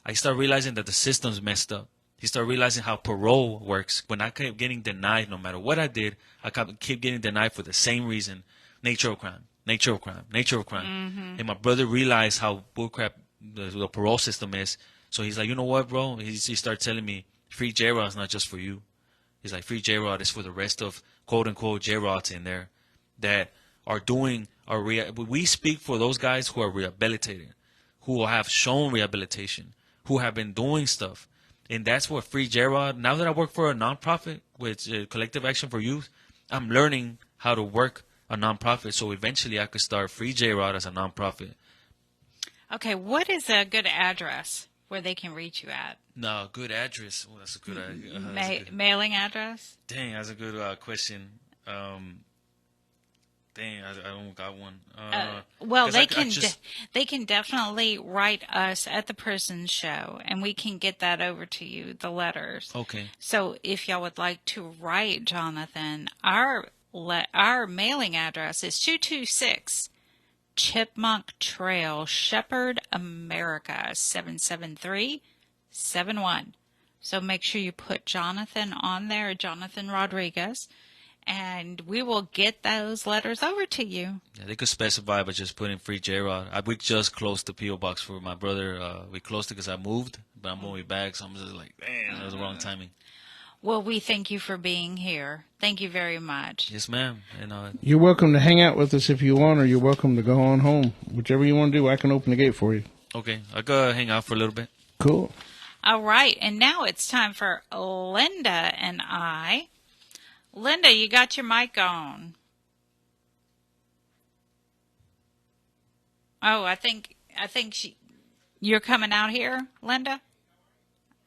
S9: I started realizing that the system's messed up. He started realizing how parole works. When I kept getting denied, no matter what I did, I kept getting denied for the same reason. Nature of crime. Mm-hmm. And my brother realized how bullcrap the parole system is. So he's like, "You know what, bro?" He started telling me, "Free J-Rod is not just for you." He's like, "Free J-Rod is for the rest of quote-unquote J-Rods in there that are doing we speak for those guys who are rehabilitated, who have shown rehabilitation, who have been doing stuff. And that's what Free J-Rod, now that I work for a nonprofit with Collective Action for Youth, I'm learning how to work a nonprofit. So eventually I could start Free J-Rod as a nonprofit.
S7: Okay, what is a good address where they can reach you at?
S9: No, good address. Oh, that's a good idea.
S7: Mailing address?
S9: Dang, that's a good question. Dang, I don't got one.
S7: Well, they can definitely write us at the prison show, and we can get that over to you, the letters.
S9: Okay.
S7: So if y'all would like to write Jonathan, our mailing address is 226 Chipmunk Trail, Shepherd, America, 77371. So make sure you put Jonathan on there, Jonathon Rodriguez, and we will get those letters over to you.
S9: Yeah, they could specify by just putting Free J-Rod. We just closed the P.O. box for my brother. We closed it because I moved, but I'm going back, so I'm just like, damn, that was the wrong timing.
S7: Well, we thank you for being here. Thank you very much.
S9: Yes, ma'am. And
S6: you're welcome to hang out with us if you want, or you're welcome to go on home. Whichever you want to do, I can open the gate for you.
S9: Okay, I'll go hang out for a little bit.
S6: Cool.
S7: All right, and now it's time for Linda and I. Linda, you got your mic on. Oh, I think you're coming out here, Linda?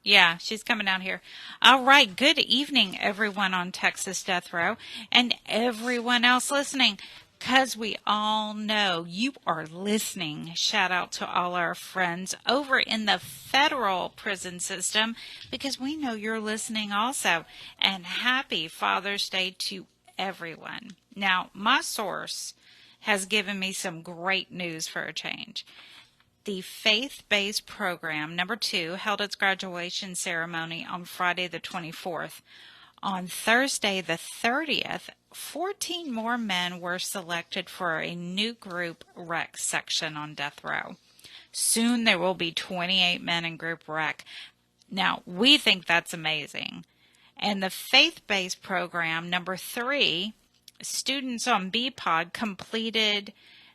S7: Yeah, she's coming out here. All right, good evening, everyone on Texas Death Row and everyone else listening, because we all know you are listening. Shout out to all our friends over in the federal prison system, because we know you're listening also. And happy Father's Day to everyone. Now, my source has given me some great news for a change. The faith-based program, number 2, held its graduation ceremony on Friday the 24th. On Thursday the 30th, 14 more men were selected for a new group rec section on death row. Soon there will be 28 men in group rec. Now, we think that's amazing. And the faith-based program, number 3, students on BPOD completed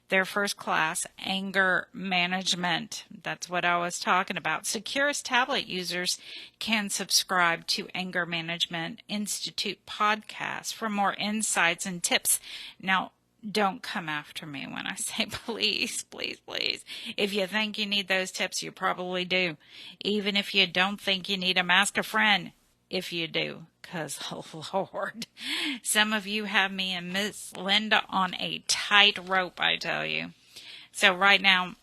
S7: their first class, anger management. That's what I was talking about. Securus tablet users can subscribe to Anger Management Institute podcast for more insights and tips. Now, don't come after me when I say please, please, please. If you think you need those tips, you probably do. Even if you don't think you need them, ask a friend if you do. Because, oh, Lord, some of you have me and Miss Linda on a tight rope, I tell you. So right now,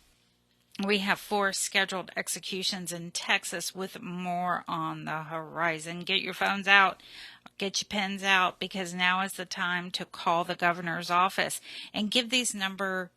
S7: we have 4 scheduled executions in Texas with more on the horizon. Get your phones out. Get your pens out, because now is the time to call the governor's office and give these numbers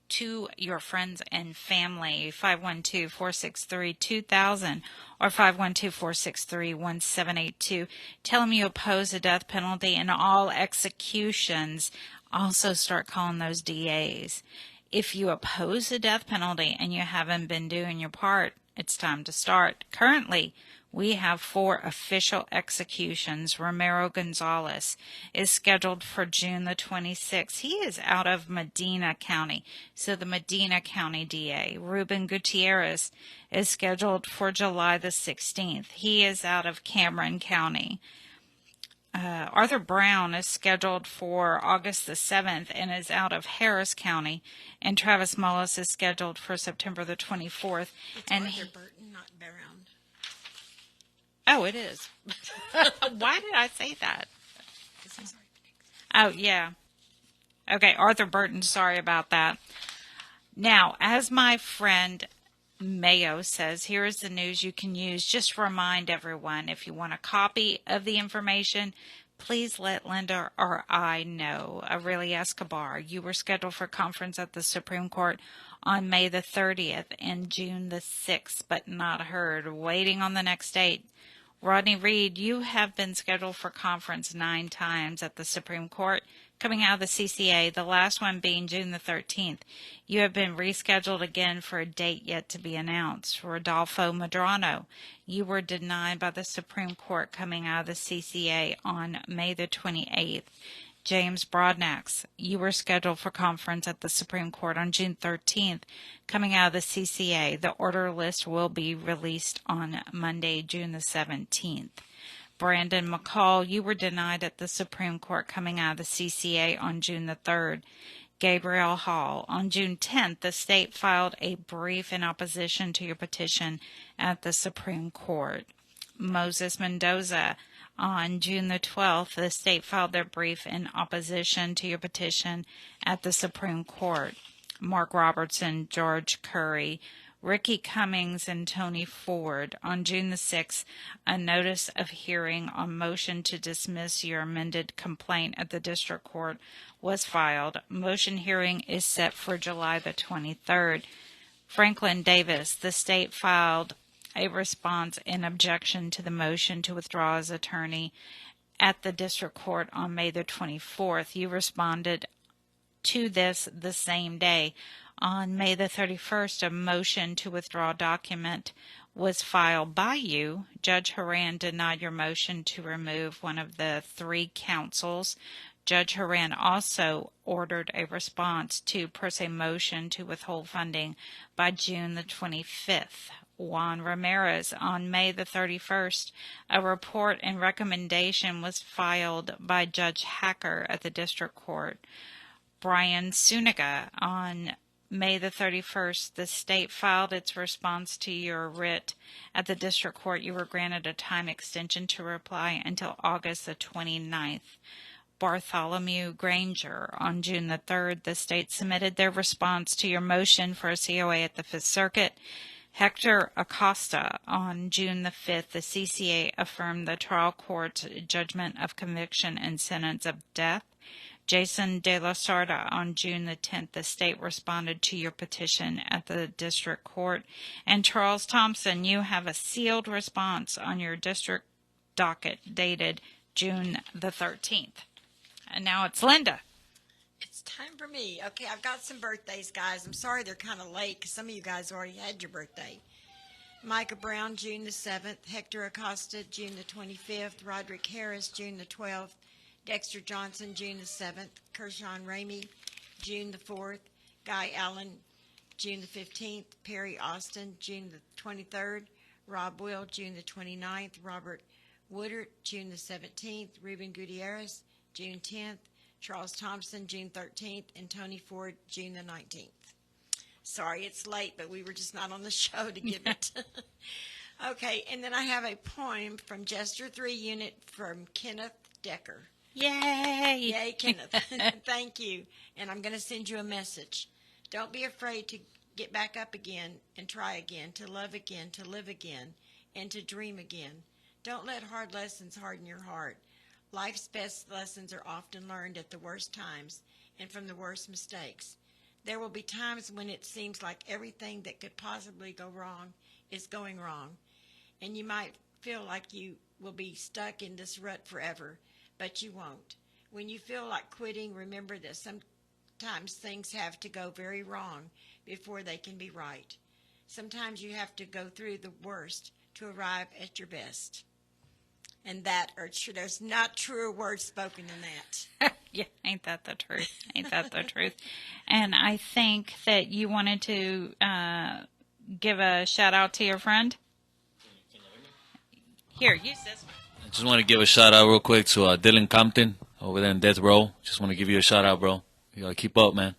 S7: to your friends and family. 512-463-2000 or 512-463-1782. Tell them you oppose the death penalty and all executions. Also start calling those DAs. If you oppose the death penalty and you haven't been doing your part, it's time to start. Currently, we have 4 official executions. Romero Gonzalez is scheduled for June the 26th. He is out of Medina County, so the Medina County DA. Ruben Gutierrez is scheduled for July the 16th. He is out of Cameron County. Arthur Brown is scheduled for August the 7th and is out of Harris County. And Travis Mullis is scheduled for September the 24th.
S10: It's Arthur Burton, not Brown.
S7: Oh, it is. Why did I say that? Oh, yeah. Okay, Arthur Burton, sorry about that. Now, as my friend Mayo says, here is the news you can use. Just remind everyone, if you want a copy of the information, please let Linda or I know. Aurelia Escobar, you were scheduled for conference at the Supreme Court on May the 30th and June the 6th, but not heard. Waiting on the next date. Rodney Reed, you have been scheduled for conference 9 times at the Supreme Court, coming out of the CCA, the last one being June the 13th. You have been rescheduled again for a date yet to be announced. Rodolfo Medrano, you were denied by the Supreme Court coming out of the CCA on May the 28th. James Broadnax, you were scheduled for conference at the Supreme Court on June 13th. Coming out of the CCA, the order list will be released on Monday, June the 17th. Brandon McCall, you were denied at the Supreme Court coming out of the CCA on June the 3rd. Gabriel Hall, on June 10th, the state filed a brief in opposition to your petition at the Supreme Court. Moses Mendoza, on June the 12th, the state filed their brief in opposition to your petition at the Supreme Court. Mark Robertson, George Curry, Ricky Cummings, and Tony Ford. On June the 6th, a notice of hearing on motion to dismiss your amended complaint at the district court was filed. Motion hearing is set for July the 23rd. Franklin Davis, the state filed a response in objection to the motion to withdraw as attorney at the district court on May the 24th. You responded to this the same day. On May the 31st, a motion to withdraw document was filed by you. Judge Horan denied your motion to remove one of the 3 counsels. Judge Horan also ordered a response to per se motion to withhold funding by June the 25th. Juan Ramirez, on May the 31st, a report and recommendation was filed by Judge Hacker at the district court. Brian Suniga, on May the 31st, the state filed its response to your writ at the district court. You were granted a time extension to reply until August the 29th. Bartholomew Granger, on June the 3rd, the state submitted their response to your motion for a COA at the Fifth Circuit. Hector Acosta, on June the 5th, the CCA affirmed the trial court's judgment of conviction and sentence of death. Jason De La Sarda, on June the 10th, the state responded to your petition at the district court. And Charles Thompson, you have a sealed response on your district docket dated June the 13th. And now it's Linda.
S10: It's time for me. Okay, I've got some birthdays, guys. I'm sorry they're kind of late because some of you guys already had your birthday. Micah Brown, June the 7th. Hector Acosta, June the 25th. Roderick Harris, June the 12th. Dexter Johnson, June the 7th. Kershawn Ramey, June the 4th. Guy Allen, June the 15th. Perry Austin, June the 23rd. Rob Will, June the 29th. Robert Woodard, June the 17th. Ruben Gutierrez, June 10th. Charles Thompson, June 13th, and Tony Ford, June the 19th. Sorry, it's late, but we were just not on the show to give it. Okay, and then I have a poem from Jester 3 Unit from Kenneth Decker.
S7: Yay!
S10: Yay, Kenneth. Thank you. And I'm going to send you a message. Don't be afraid to get back up again and try again, to love again, to live again, and to dream again. Don't let hard lessons harden your heart. Life's best lessons are often learned at the worst times and from the worst mistakes. There will be times when it seems like everything that could possibly go wrong is going wrong, and you might feel like you will be stuck in this rut forever, but you won't. When you feel like quitting, remember that sometimes things have to go very wrong before they can be right. Sometimes you have to go through the worst to arrive at your best. And that, or there's not truer words spoken than that.
S7: Yeah, ain't that the truth? Ain't that the truth? And I think that you wanted to give a shout out to your friend. Here, use this one.
S9: I just want to give a shout out real quick to Dylan Compton over there in Death Row. Just want to give you a shout out, bro. You gotta keep up, man.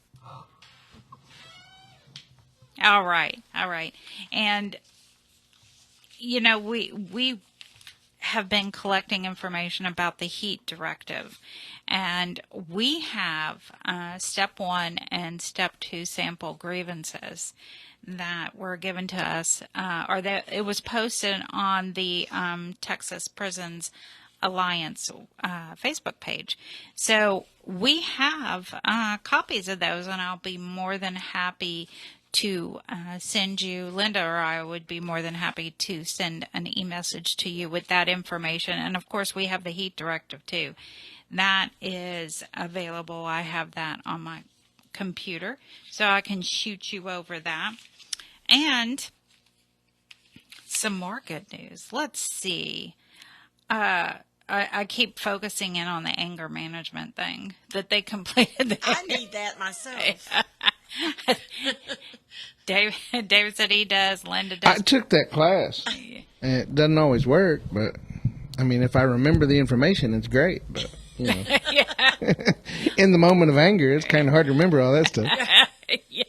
S7: All right. And you know, we have been collecting information about the heat directive, and we have step 1 and step 2 sample grievances that were given to us, or that it was posted on the Texas Prisons Alliance Facebook page. So we have copies of those, and I'll be more than happy to send you, Linda or I would be more than happy to send an e-message to you with that information. And of course, we have the heat directive too. That is available. I have that on my computer, so I can shoot you over that. And some more good news. Let's see. I keep focusing in on the anger management thing that they completed.
S10: I need that myself.
S7: David said he does. Linda does.
S6: I took that class. And it doesn't always work, but I mean, if I remember the information, it's great. But you know, in the moment of anger, it's kind of hard to remember all that stuff.
S7: Yeah.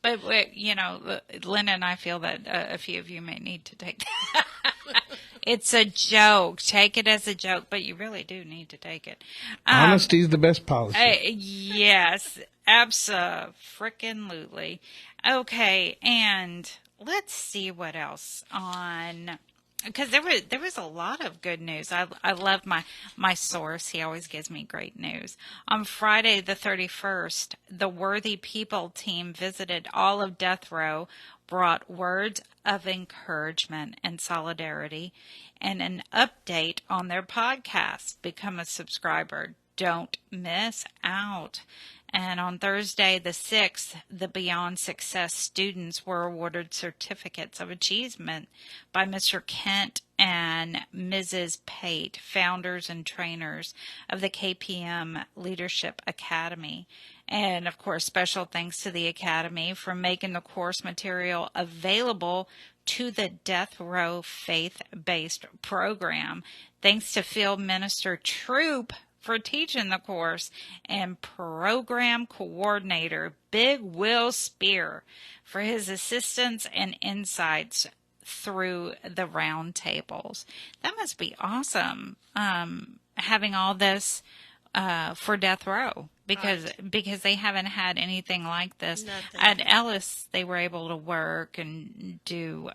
S7: But, you know, Linda and I feel that a few of you may need to take that. It's a joke. Take it as a joke, but you really do need to take it.
S6: Honesty's the best policy.
S7: Yes, abso-frickin-lutely. Okay, and let's see what else on... Because there was a lot of good news. I love my source. He always gives me great news. On Friday the 31st, the Worthy People team visited all of death row, brought words of encouragement and solidarity, and an update on their podcast. Become a subscriber. Don't miss out. And on Thursday, the 6th, the Beyond Success students were awarded certificates of achievement by Mr. Kent and Mrs. Pate, founders and trainers of the KPM Leadership Academy. And, of course, special thanks to the Academy for making the course material available to the Death Row faith-based program. Thanks to Field Minister Troop for teaching the course, and program coordinator Big Will Spear for his assistance and insights through the round tables. That must be awesome, having all this for Death Row, because they haven't had anything like this.
S10: Nothing.
S7: At Ellis, they were able to work and do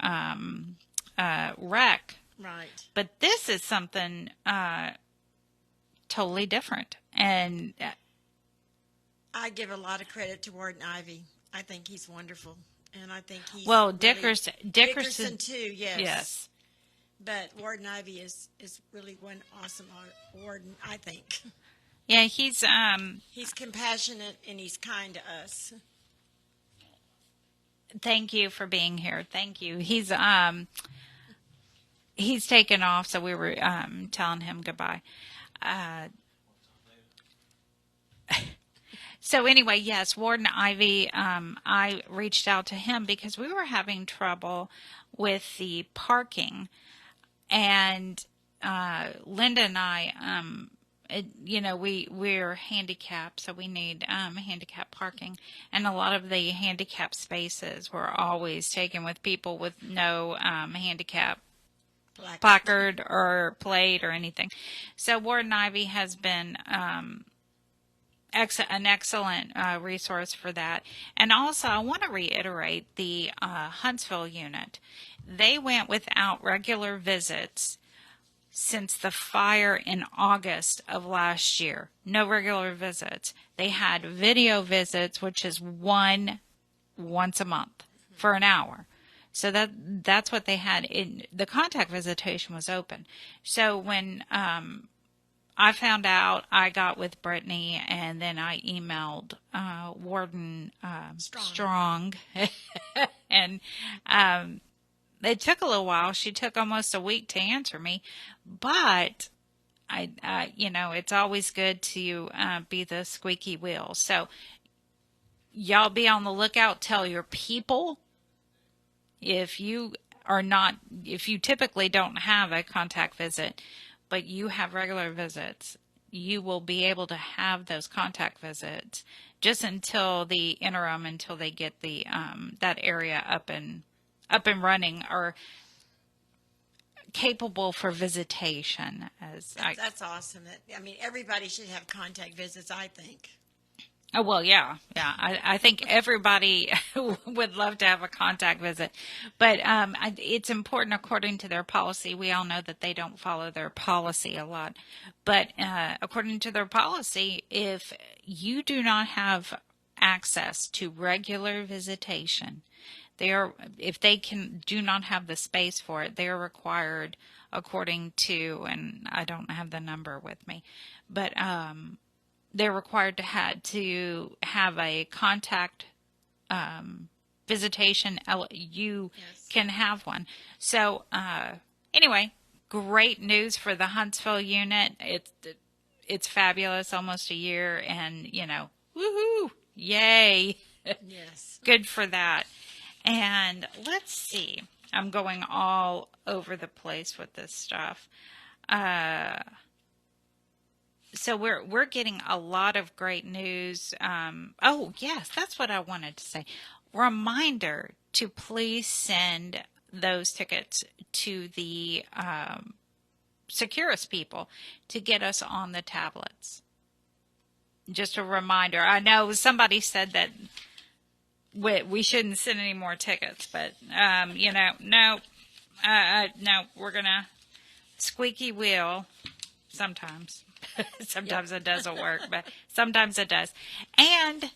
S7: rec.
S10: Right.
S7: But this is something totally different. And
S10: I give a lot of credit to Warden Ivy. I think he's wonderful. And I think he's
S7: Dickerson
S10: too, yes.
S7: Yes.
S10: But Warden Ivy is really one awesome warden, I think.
S7: Yeah, he's
S10: compassionate and he's kind to us.
S7: Thank you for being here. Thank you. He's taken off, so we were telling him goodbye. So anyway, yes, Warden Ivy, I reached out to him because we were having trouble with the parking, and Linda and I, we're handicapped, so we need handicap parking, and a lot of the handicap spaces were always taken with people with no handicap placard or plate or anything. So Warden Ivy has been an excellent resource for that. And also, I want to reiterate the Huntsville Unit. They went without regular visits since the fire in August of last year. No regular visits. They had video visits, which is once a month for an hour. So that's what they had. The contact visitation was open. So when I found out, I got with Brittany, and then I emailed Warden Strong. And it took a little while. She took almost a week to answer me. But, it's always good to be the squeaky wheel. So y'all be on the lookout. Tell your people. If you typically don't have a contact visit, but you have regular visits, you will be able to have those contact visits just until the interim, until they get the that area up and running or capable for visitation.
S10: That's awesome. Everybody should have contact visits, I think.
S7: Oh, well, yeah. I think everybody would love to have a contact visit. But it's important according to their policy. We all know that they don't follow their policy a lot. But according to their policy, if you do not have access to regular visitation, if they do not have the space for it, they are required according to, and I don't have the number with me, but they're required to have a contact visitation. You can have one. So anyway, great news for the Huntsville unit. It's fabulous, almost a year, and, woohoo, yay.
S10: Yes.
S7: Good for that. And let's see. I'm going all over the place with this stuff. So we're getting a lot of great news. Oh, yes, that's what I wanted to say. Reminder to please send those tickets to the Securus people to get us on the tablets. Just a reminder. I know somebody said that we shouldn't send any more tickets, but, no, we're going to squeaky wheel sometimes. Sometimes it doesn't work, but sometimes it does. And,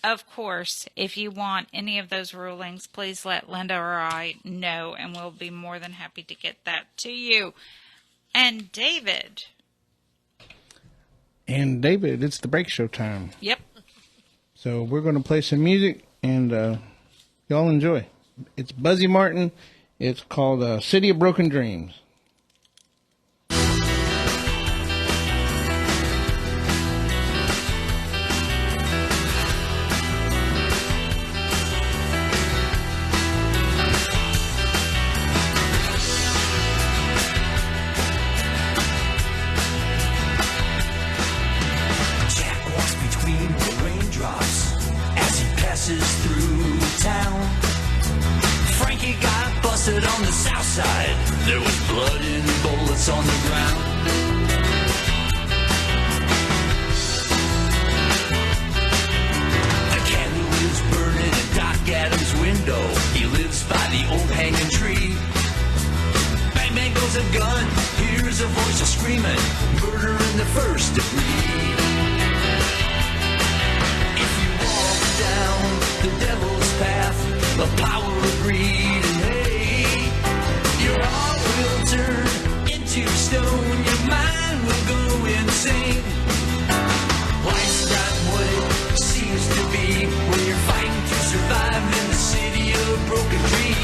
S7: of course, if you want any of those rulings, please let Linda or I know, and we'll be more than happy to get that to you. And David,
S6: it's the break show time.
S7: Yep.
S6: So we're going to play some music, and y'all enjoy. It's Buzzy Martin. It's called City of Broken Dreams.
S11: On the south side, there was blood and bullets on the ground. A candle is burning in Doc Adams' window. He lives by the old hanging tree. Bang, bang goes a gun. Here's a voice screaming, murder in the first degree. If you walk down the devil's path, the power of greed, your heart will turn into stone, your mind will go insane. Life's not what it seems to be when you're fighting to survive in the city of broken dreams.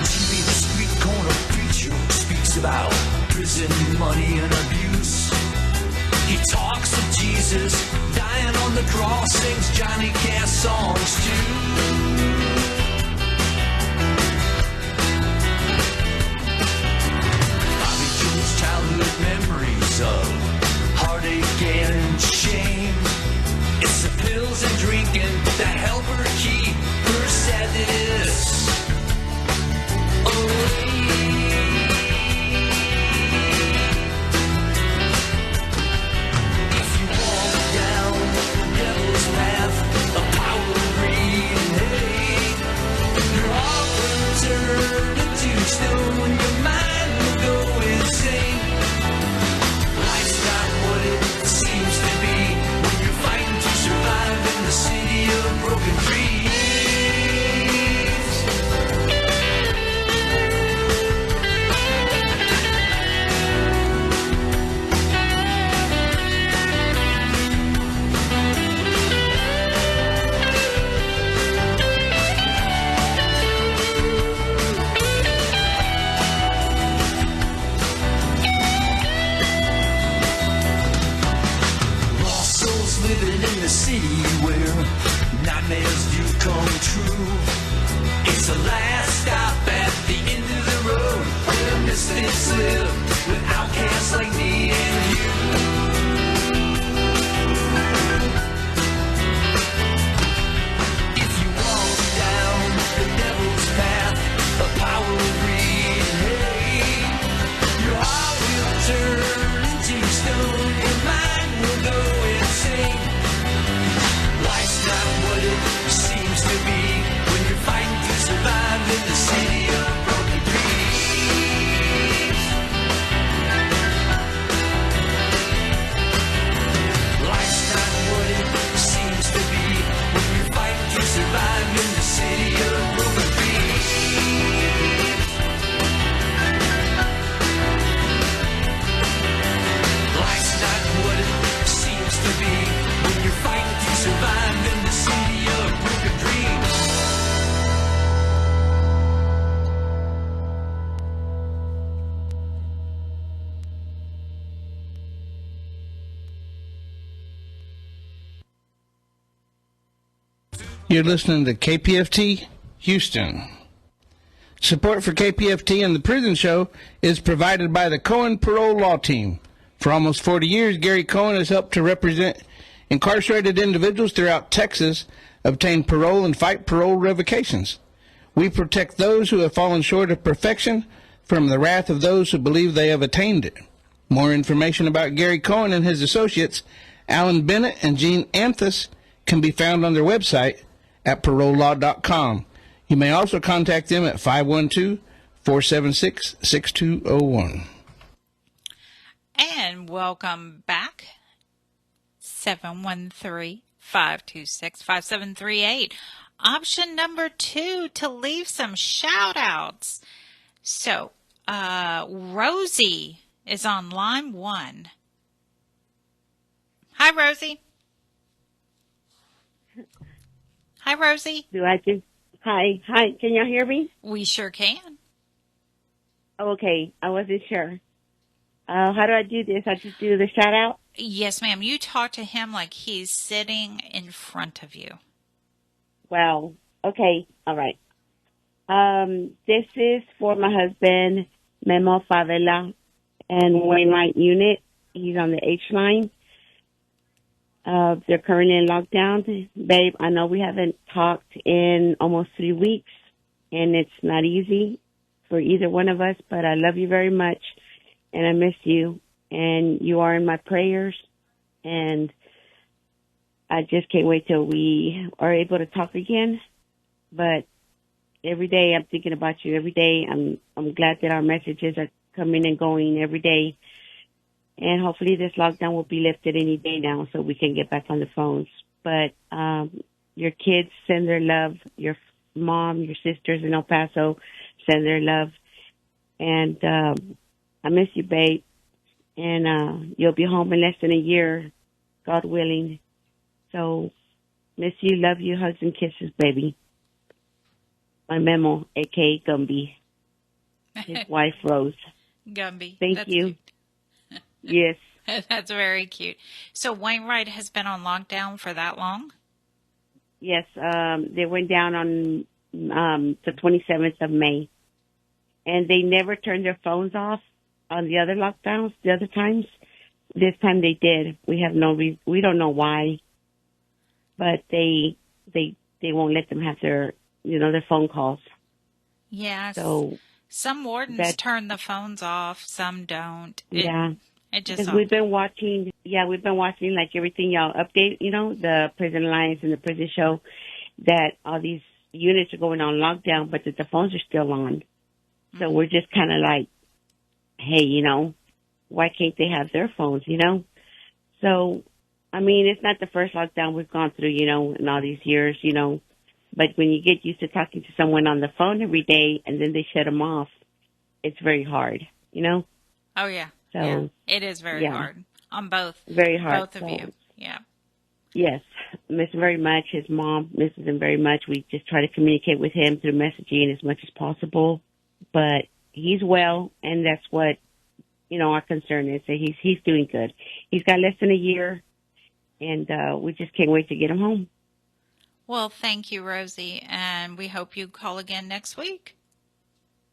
S11: TV, the street corner preacher, speaks about prison, money, and abuse. He talks of Jesus dying on the cross, sings Johnny Cash songs too. Bobby Jones' childhood memories of heartache and shame. It's the pills and drinking that help her keep her sadness away. Turn into stone, your mind will go insane. Life's not what it seems to be when you're fighting to survive in the city of broken dreams. Living in the city where nightmares do come true. It's the last stop at the end of the road where misfits live with outcasts like me and you. If you walk down the devil's path, the power of greed, hey, your heart will turn into stone, your mind will go insane. Life's not what it seems to be when you're fighting to survive in the city of broken dreams. Life's not what it seems to be when you're fighting to survive in the city of broken dreams.
S6: You're listening to KPFT Houston. Support for KPFT and the Prison Show is provided by the Cohen Parole Law Team. For almost 40 years, Gary Cohen has helped to represent incarcerated individuals throughout Texas, obtain parole, and fight parole revocations. We protect those who have fallen short of perfection from the wrath of those who believe they have attained it. More information about Gary Cohen and his associates, Alan Bennett and Gene Anthus, can be found on their website at parolelaw.com. You may also contact them at 512-476-6201.
S7: And welcome back. 713-526-5738. Option number 2 to leave some shout-outs. So, Rosie is on line 1. Hi, Rosie. Hi, Rosie.
S12: Hi. Can y'all hear me?
S7: We sure can.
S12: Okay, I wasn't sure. How do I do this? I just do the shout out?
S7: Yes, ma'am. You talk to him like he's sitting in front of you.
S12: Wow. Okay. All right. This is for my husband, Memo Favela, and Wainwright Unit. He's on the H line. They're currently in lockdown. Babe, I know we haven't talked in almost 3 weeks, and it's not easy for either one of us, but I love you very much, and I miss you, and you are in my prayers, and I just can't wait till we are able to talk again. But every day I'm thinking about you. Every day I'm glad that our messages are coming and going every day. And hopefully this lockdown will be lifted any day now so we can get back on the phones. But your kids send their love. Your mom, your sisters in El Paso send their love. And I miss you, babe. And you'll be home in less than a year, God willing. So miss you, love you, hugs and kisses, baby. My Memo, a.k.a. Gumby. His wife, Rose.
S7: Gumby.
S12: Thank you. Yes.
S7: That's very cute. So Wainwright has been on lockdown for that long?
S12: Yes. They went down on the 27th of May. And they never turned their phones off on the other lockdowns, the other times. This time they did. We have we don't know why. But they won't let them have their phone calls.
S7: Yeah.
S12: So
S7: some wardens turn the phones off, some don't. It just
S12: we've been watching like everything y'all update, the Prison Alliance and the Prison Show, that all these units are going on lockdown, but that the phones are still on. So we're just kind of like, hey, why can't they have their phones, So, I mean, it's not the first lockdown we've gone through, in all these years, But when you get used to talking to someone on the phone every day and then they shut them off, it's very hard,
S7: Oh, yeah.
S12: So,
S7: yeah. It is very hard on both.
S12: Very hard.
S7: Both of you. Yeah.
S12: Yes. Miss him very much. His mom misses him very much. We just try to communicate with him through messaging as much as possible. But he's well, and that's what, our concern is, that he's doing good. He's got less than a year, and we just can't wait to get him home.
S7: Well, thank you, Rosie, and we hope you call again next week.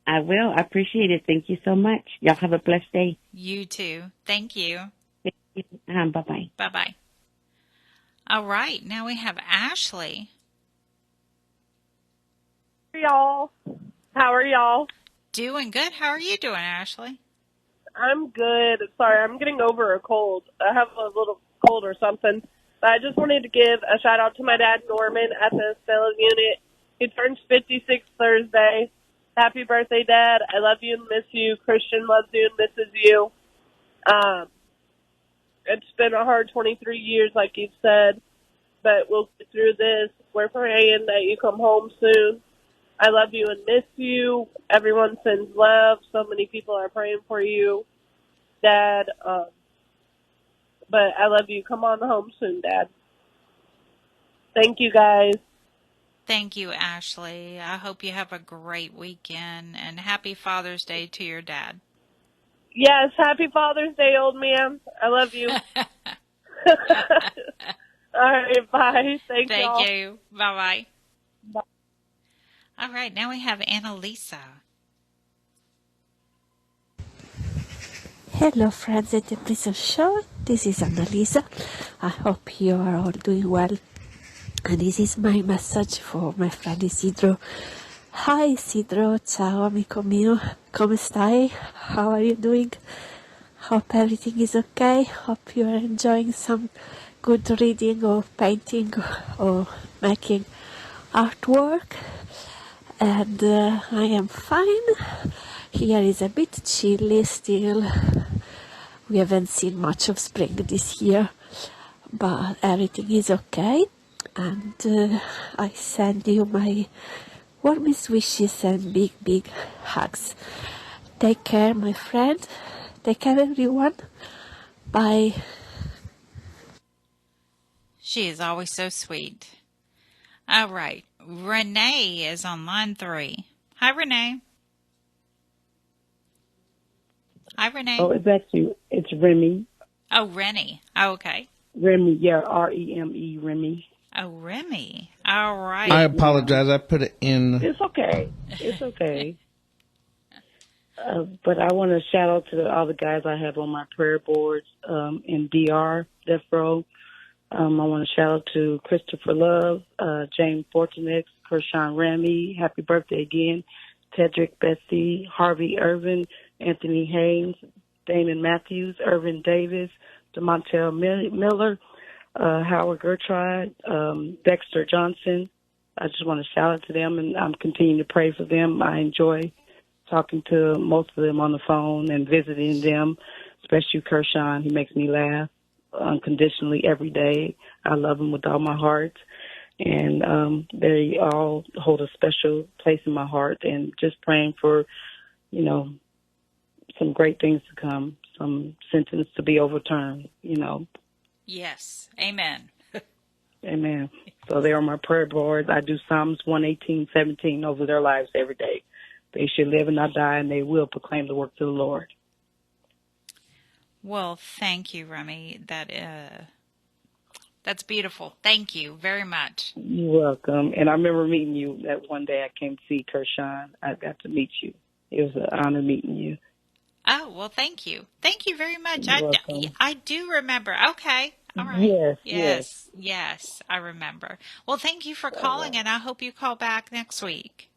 S12: I will. I appreciate it. Thank you so much. Y'all have a blessed day.
S7: You too. Thank you.
S12: Bye-bye.
S7: Bye-bye. All right. Now we have Ashley.
S13: Y'all. How are y'all?
S7: Doing good. How are you doing, Ashley?
S13: I'm good. Sorry, I'm getting over a cold. I have a little cold or something. But I just wanted to give a shout-out to my dad, Norman, at the Huntsville Unit. He turns 56 Thursday. Happy birthday, Dad. I love you and miss you. Christian loves you and misses you. It's been a hard 23 years, like you've said, but we'll get through this. We're praying that you come home soon. I love you and miss you. Everyone sends love. So many people are praying for you, Dad. But I love you. Come on home soon, Dad. Thank you, guys.
S7: Thank you, Ashley. I hope you have a great weekend, and happy Father's Day to your dad.
S13: Yes, happy Father's Day, old man. I love you. All right, bye. Thank
S7: you. Bye-bye. All right, now we have Annalisa.
S14: Hello, friends at the Prison Show. This is Annalisa. I hope you are all doing well. And this is my message for my friend Isidro. Hi Isidro, ciao amico mio. Come stai? How are you doing? Hope everything is okay. Hope you are enjoying some good reading or painting or making artwork. And I am fine. Here is a bit chilly still. We haven't seen much of spring this year, but everything is okay. And I send you my warmest wishes and big, big hugs. Take care, my friend. Take care, everyone. Bye.
S7: She is always so sweet. All right. Renee is on line 3. Hi, Renee. Hi, Renee.
S15: Oh, it's actually, it's Remy.
S7: Oh, Rennie. Oh, okay.
S15: Remy, yeah, R-E-M-E, Remy.
S7: Oh, Remy. All right.
S6: I apologize. I put it in.
S15: It's okay. It's okay. But I want to shout out to all the guys I have on my prayer boards in DR, Death Row. I want to shout out to Christopher Love, James Fortunex, Kershawn Ramey, happy birthday again, Tedrick Betsy, Harvey Irvin, Anthony Haynes, Damon Matthews, Irvin Davis, DeMontel Miller, Howard Gertrude, Dexter Johnson. I just want to shout out to them, and I'm continuing to pray for them. I enjoy talking to most of them on the phone and visiting them, especially Kershawn. He makes me laugh unconditionally every day. I love him with all my heart, and they all hold a special place in my heart, and just praying for, you know, some great things to come, some sentence to be overturned, you know.
S7: Yes. Amen.
S15: Amen. So they're on my prayer board. I do Psalms 118:17 over their lives every day. They should live and not die, and they will proclaim the works of the Lord.
S7: Well, thank you, Remy. That's beautiful. Thank you very much.
S15: You're welcome. And I remember meeting you that one day I came to see Kershawn. I got to meet you. It was an honor meeting you.
S7: Oh, well, thank you. Thank you very much.
S15: You're
S7: I
S15: welcome.
S7: do remember. Okay. All right.
S15: Yes.
S7: Yes, I remember. Well, thank you for calling, and I hope you call back next week.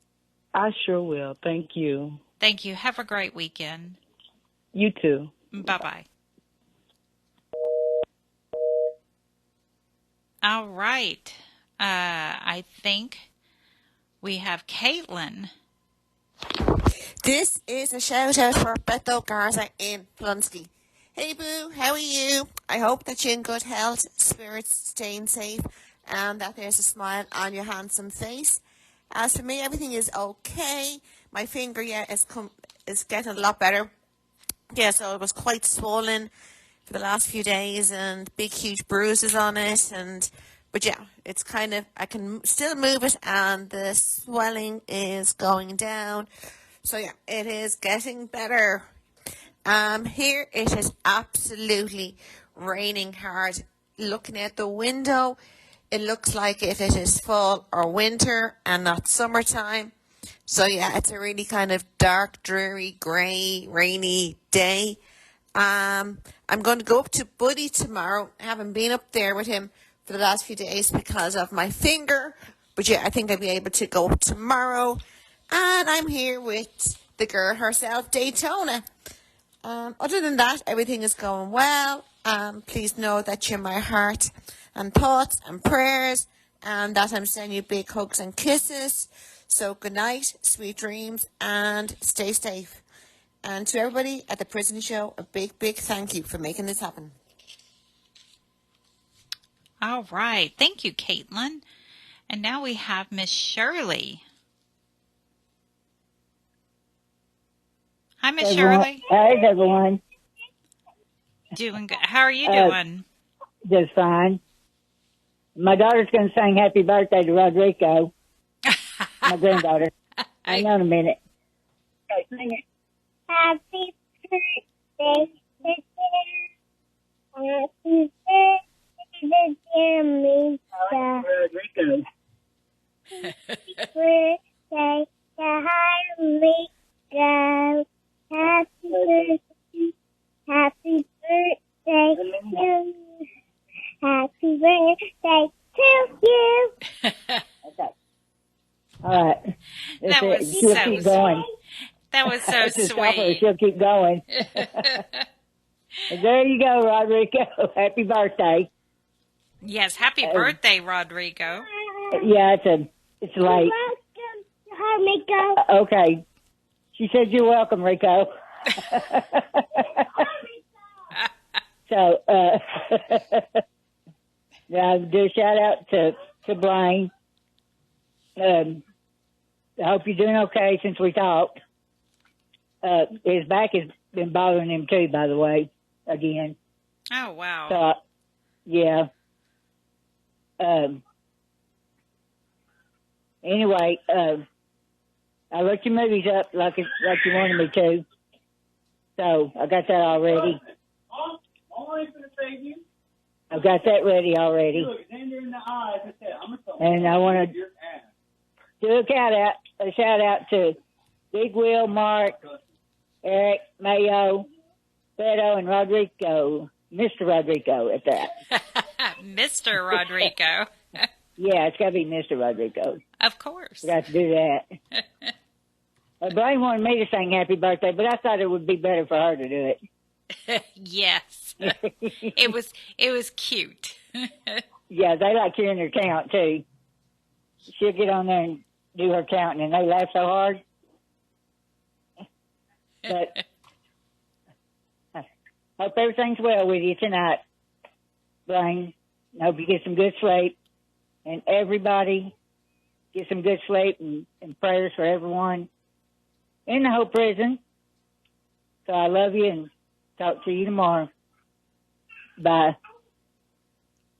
S15: I sure will. Thank you.
S7: Thank you. Have a great weekend.
S15: You too.
S7: Bye-bye. All right. I think we have Caitlin.
S16: This is a shout out for Beto Garza in Flunsky. Hey Boo, how are you? I hope that you're in good health, spirits, staying safe, and that there's a smile on your handsome face. As for me, everything is okay. My finger, is getting a lot better. Yeah, so it was quite swollen for the last few days, and big, huge bruises on it. But yeah, it's kind of, I can still move it, and the swelling is going down. So yeah, it is getting better. Here it is absolutely raining hard. Looking out the window, it looks like if it is fall or winter and not summertime. So yeah, it's a really kind of dark, dreary, grey, rainy day. I'm going to go up to Buddy tomorrow. I haven't been up there with him for the last few days because of my finger. But yeah, I think I'll be able to go up tomorrow. And I'm here with the girl herself, Daytona. Other than that, everything is going well. Please know that you're my heart and thoughts and prayers, and that I'm sending you big hugs and kisses. So good night, sweet dreams, and stay safe. And to everybody at the Prison Show, a big, big thank you for making this happen.
S7: All right. Thank you, Caitlin. And now we have Miss Shirley. Hi, Miss Shirley.
S17: Hey, everyone.
S7: Doing good. How are you doing?
S17: Just fine. My daughter's going to sing happy birthday to Rodrigo. My granddaughter. Hang on a minute. Okay, sing it. Happy birthday to you. Happy birthday to dear Mika.
S18: birthday to Rico. Happy birthday. Happy birthday to you. Happy birthday to you.
S17: Okay. All right.
S7: That was
S17: She'll
S7: so
S17: keep going.
S7: That was so
S17: Just stop her,
S7: sweet.
S17: she'll keep going. There you go, Rodrigo. Happy birthday.
S7: Yes, happy birthday, Rodrigo.
S17: Yeah, it's late.
S18: Hi, Rico.
S17: Okay. She said you're welcome, Rico. So, I'll do a shout out to Blaine. I hope you're doing okay since we talked. His back has been bothering him too, by the way, again.
S7: Oh, wow.
S17: So, yeah. Anyway, I looked your movies up like you wanted me to. So I got that already. I've got that ready already. And I want to do a shout out to Big Will, Mark, Eric, Mayo, Beto, and Rodrigo. Mr. Rodrigo at that.
S7: Mr. Rodrigo.
S17: Yeah, it's got to be Mr. Rodrigo.
S7: Of course.
S17: We got to do that. Blaine wanted me to sing happy birthday, but I thought it would be better for her to do it.
S7: Yes. It was cute.
S17: Yeah, they like hearing her count, too. She'll get on there and do her counting, and they laugh so hard. But I hope everything's well with you tonight, Blaine. I hope you get some good sleep. And everybody get some good sleep and prayers for everyone in the whole prison. So I love you and talk to you tomorrow. Bye.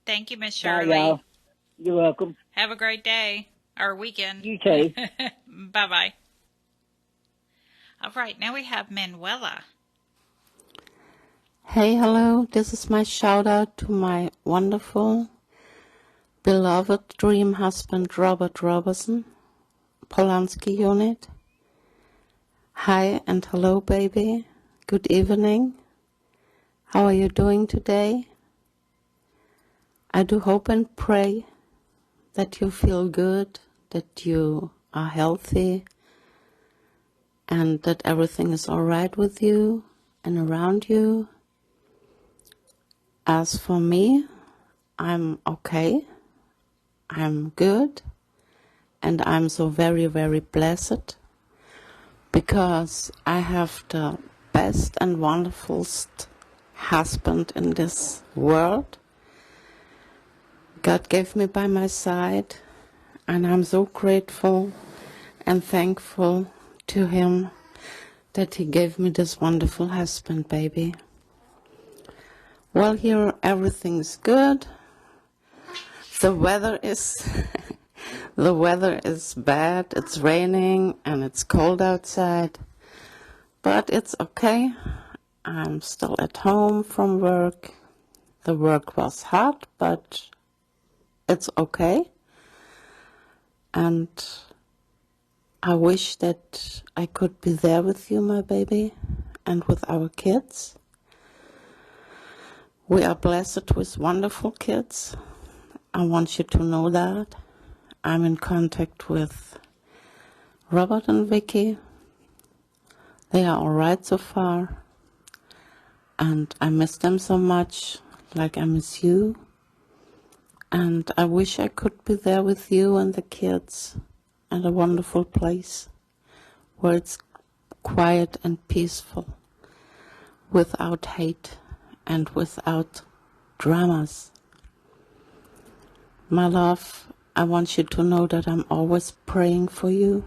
S7: Thank you, Miss
S17: Bye,
S7: Shirley.
S17: y'all. You're welcome.
S7: Have a great day or weekend.
S17: You too.
S7: Bye-bye. All right, now we have Manuela.
S19: Hey, hello. This is my shout out to my wonderful, beloved dream husband, Robert Robertson, Polanski Unit. Hi and hello, baby. Good evening. How are you doing today? I do hope and pray that you feel good, that you are healthy, and that everything is all right with you and around you. As for me, I'm okay. I'm good. And I'm so very, very blessed because I have the best and wonderfulest husband in this world. God gave me by my side, and I'm so grateful and thankful to him that he gave me this wonderful husband, baby. Well, here everything's good. The weather is bad. It's raining and it's cold outside, but it's okay. I'm still at home from work. The work was hard, but it's okay. And I wish that I could be there with you, my baby, and with our kids. We are blessed with wonderful kids. I want you to know that. I'm in contact with Robert and Vicky. They are all right so far. And I miss them so much, like I miss you. And I wish I could be there with you and the kids at a wonderful place where it's quiet and peaceful, without hate and without dramas. My love, I want you to know that I'm always praying for you.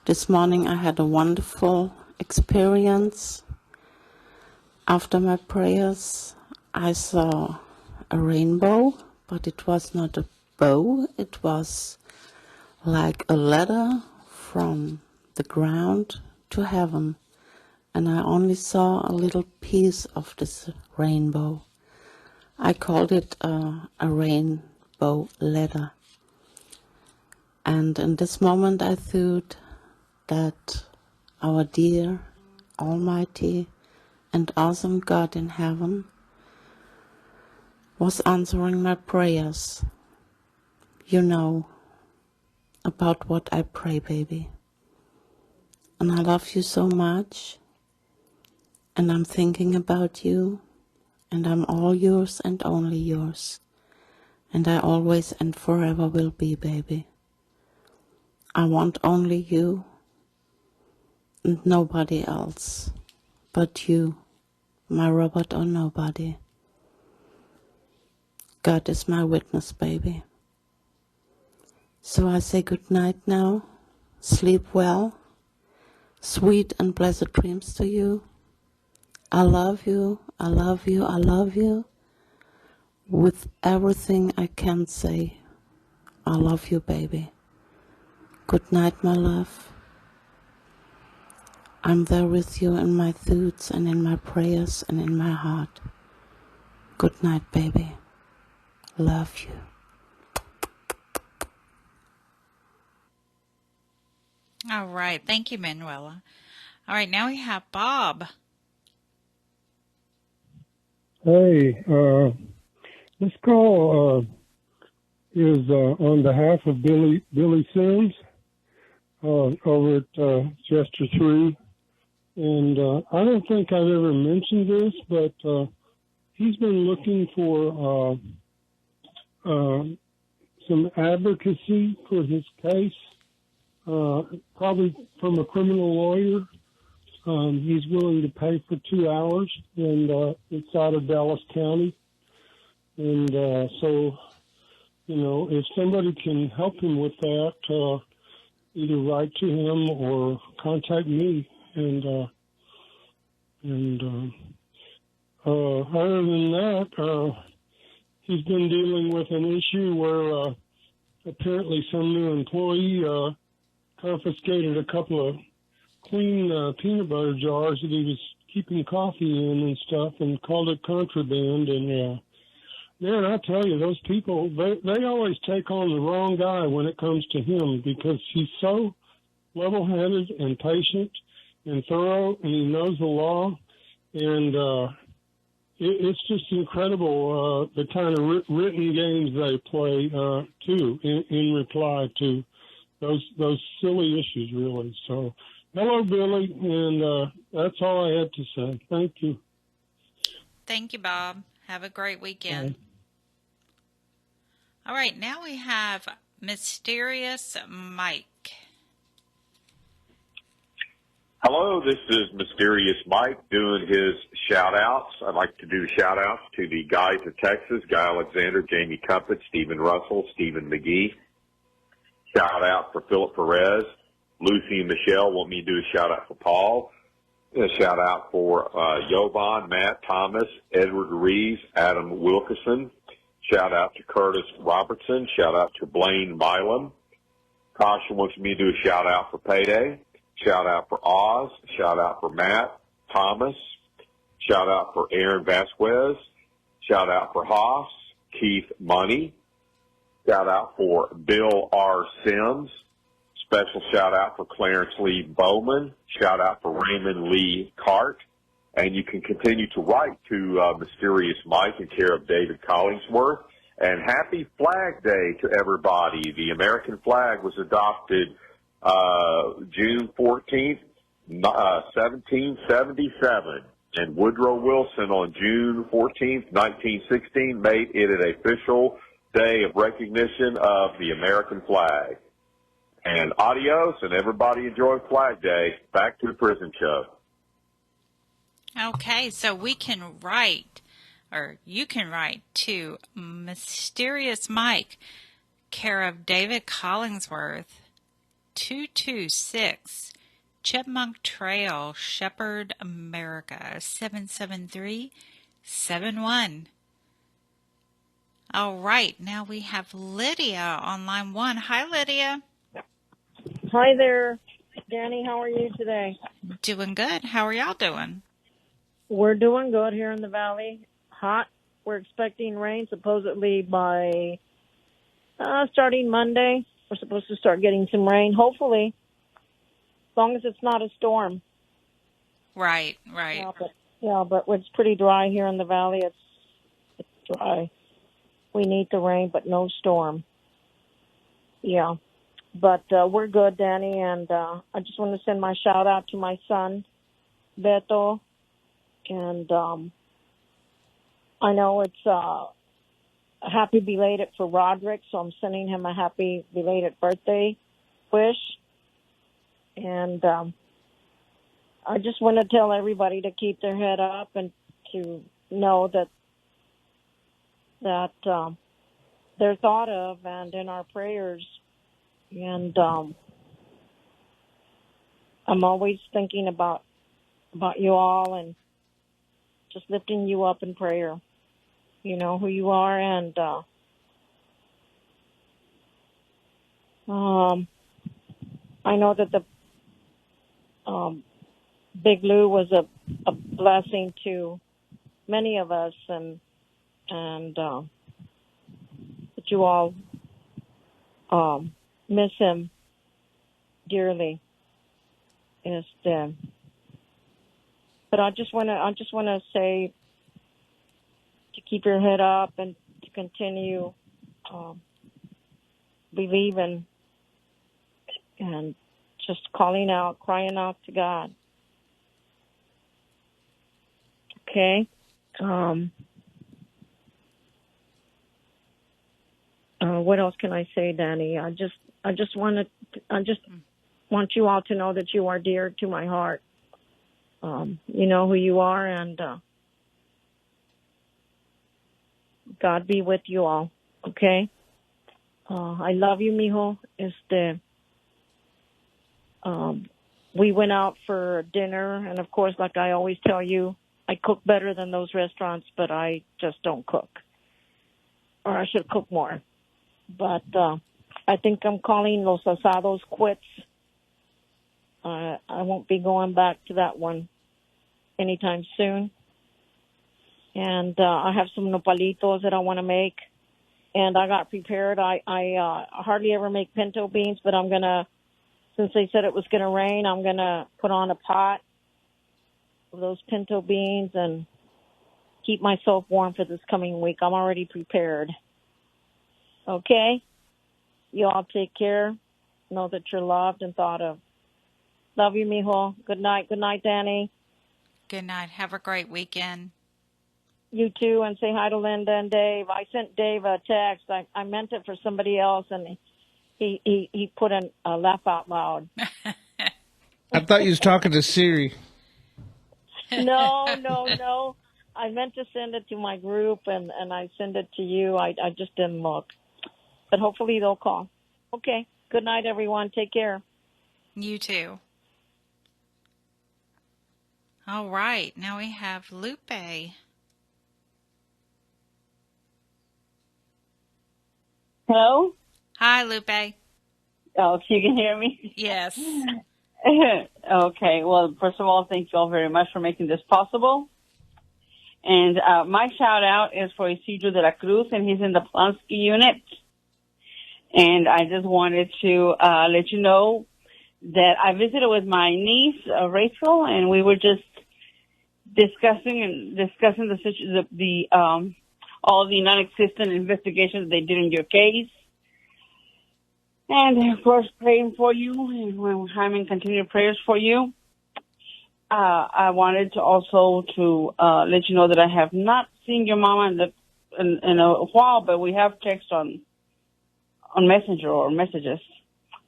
S19: This morning I had a wonderful experience. After my prayers, I saw a rainbow, but it was not a bow. It was like a ladder from the ground to heaven. And I only saw a little piece of this rainbow. I called it a rainbow ladder. And in this moment I thought that our dear, almighty, and awesome God in heaven was answering my prayers. You know about what I pray, baby. And I love you so much. And I'm thinking about you. And I'm all yours and only yours. And I always and forever will be, baby. I want only you and nobody else but you, my Robert or nobody. God is my witness, baby. So I say good night now. Sleep well. Sweet and blessed dreams to you. I love you, I love you, I love you. With everything I can say, I love you, baby. Good night, my love. I'm there with you in my thoughts and in my prayers and in my heart. Good night, baby. Love you.
S7: All right. Thank you, Manuela. All right. Now we have Bob.
S20: Hey, this call is on behalf of Billy Sims over at Chester 3. And I don't think I've ever mentioned this, but he's been looking for some advocacy for his case, probably from a criminal lawyer. He's willing to pay for 2 hours, and it's out of Dallas County. And so, you know, if somebody can help him with that, either write to him or contact me. And other than that, he's been dealing with an issue where apparently some new employee confiscated a couple of clean peanut butter jars that he was keeping coffee in and stuff, and called it contraband. And man, I tell you, those people, they always take on the wrong guy when it comes to him, because he's so level-headed and patient and thorough, and he knows the law. And it's just incredible the kind of written games they play too in reply to those silly issues, really. So hello, Billy, and that's all I had to say. Thank you.
S7: Thank you, Bob. Have a great weekend. All right, now we have Mysterious Mike.
S21: Hello, this is Mysterious Mike doing his shout-outs. I'd like to do shout-outs to the guys of Texas, Guy Alexander, Jamie Cuppett, Stephen Russell, Stephen McGee. Shout-out for Philip Perez. Lucy and Michelle want me to do a shout-out for Paul. A shout-out for Jovan, Matt Thomas, Edward Reeves, Adam Wilkerson. Shout-out to Curtis Robertson. Shout-out to Blaine Milam. Tasha wants me to do a shout-out for Payday. Shout-out for Oz. Shout-out for Matt Thomas. Shout-out for Aaron Vasquez. Shout-out for Haas, Keith Money. Shout-out for Bill R. Sims. Special shout-out for Clarence Lee Bowman. Shout-out for Raymond Lee Cart. And you can continue to write to Mysterious Mike in care of David Collingsworth. And happy Flag Day to everybody. The American flag was adopted June 14th, 1777. And Woodrow Wilson on June 14th, 1916 made it an official day of recognition of the American flag. And adios, and everybody enjoy Flag Day. Back to the prison show.
S7: Okay, so we can write, or you can write to Mysterious Mike, care of David Collingsworth, 226 Chipmunk Trail, Shepherd, America, 77371. All right, now we have Lydia on line 1. Hi, Lydia.
S22: Hi there, Dani. How are you today?
S7: Doing good. How are y'all doing?
S22: We're doing good here in the valley. Hot. We're expecting rain supposedly by starting Monday. we're supposed to start getting some rain, hopefully, as long as it's not a storm.
S7: Right.
S22: But it's pretty dry here in the valley. It's dry. We need the rain, but no storm. Yeah. But we're good, Dani, and I just want to send my shout out to my son, Beto, and I know it's a happy belated for Roderick, so I'm sending him a happy belated birthday wish. And I just want to tell everybody to keep their head up and to know that they're thought of and in our prayers. And I'm always thinking about you all and just lifting you up in prayer. You know who you are, and I know that the Big Lou was a blessing to many of us, and that you all miss him dearly. But I just want to say to keep your head up and to continue believing and just crying out to God. Okay. What else can I say, Dani? I just want you all to know that you are dear to my heart. You know who you are, and God be with you all. Okay. I love you, mijo. We went out for dinner, and of course, like I always tell you, I cook better than those restaurants, but I just don't cook. Or I should cook more. But I think I'm calling Los Asados quits. I won't be going back to that one anytime soon. And I have some nopalitos that I want to make. And I got prepared. I hardly ever make pinto beans, but I'm going to, since they said it was going to rain, I'm going to put on a pot of those pinto beans and keep myself warm for this coming week. I'm already prepared. Okay? You all take care. Know that you're loved and thought of. Love you, mijo. Good night. Good night, Dani.
S7: Good night. Have a great weekend.
S22: You too, and say hi to Linda and Dave. I sent Dave a text. I meant it for somebody else, and he put a laugh out loud.
S6: I thought you was talking to Siri.
S22: No. I meant to send it to my group, and I send it to you. I just didn't look. But hopefully they'll call. Okay. Good night, everyone. Take care.
S7: You too. All right. Now we have Lupe.
S2: Hello?
S7: Hi, Lupe.
S2: Oh, you can hear me?
S7: Yes.
S2: Okay. Well, first of all, thank you all very much for making this possible. And my shout out is for Isidro de la Cruz, and he's in the Plonsky unit. And I just wanted to let you know that I visited with my niece, Rachel, and we were just discussing all the non-existent investigations they did in your case. And, of course, praying for you, and having continued prayers for you. I wanted to also let you know that I have not seen your mama in a while, but we have text on Messenger or messages.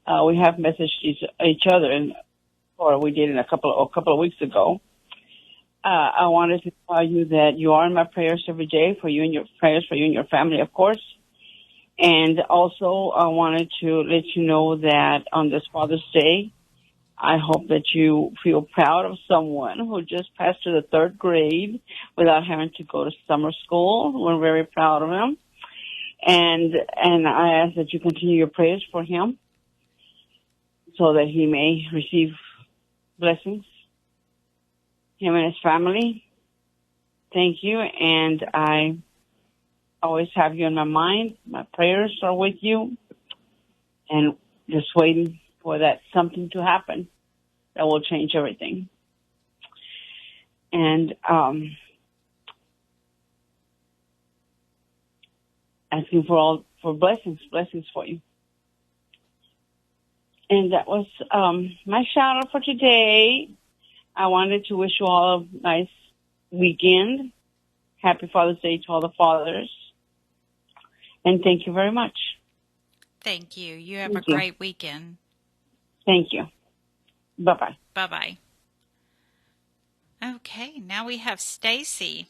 S2: We have messaged each other, or we did a couple of weeks ago. I wanted to tell you that you are in my prayers every day for you and your family, of course. And also, I wanted to let you know that on this Father's Day, I hope that you feel proud of someone who just passed to the 3rd grade without having to go to summer school. We're very proud of him. And I ask that you continue your prayers for him so that he may receive blessings, him and his family. Thank you. And I always have you in my mind. My prayers are with you. and just waiting for that something to happen that will change everything. And asking for blessings for you. And that was my shout out for today. I wanted to wish you all a nice weekend. Happy Father's Day to all the fathers. And thank you very much.
S7: Thank you. You have a great weekend.
S2: Thank you. Bye-bye.
S7: Bye-bye. Okay, now we have Stacy.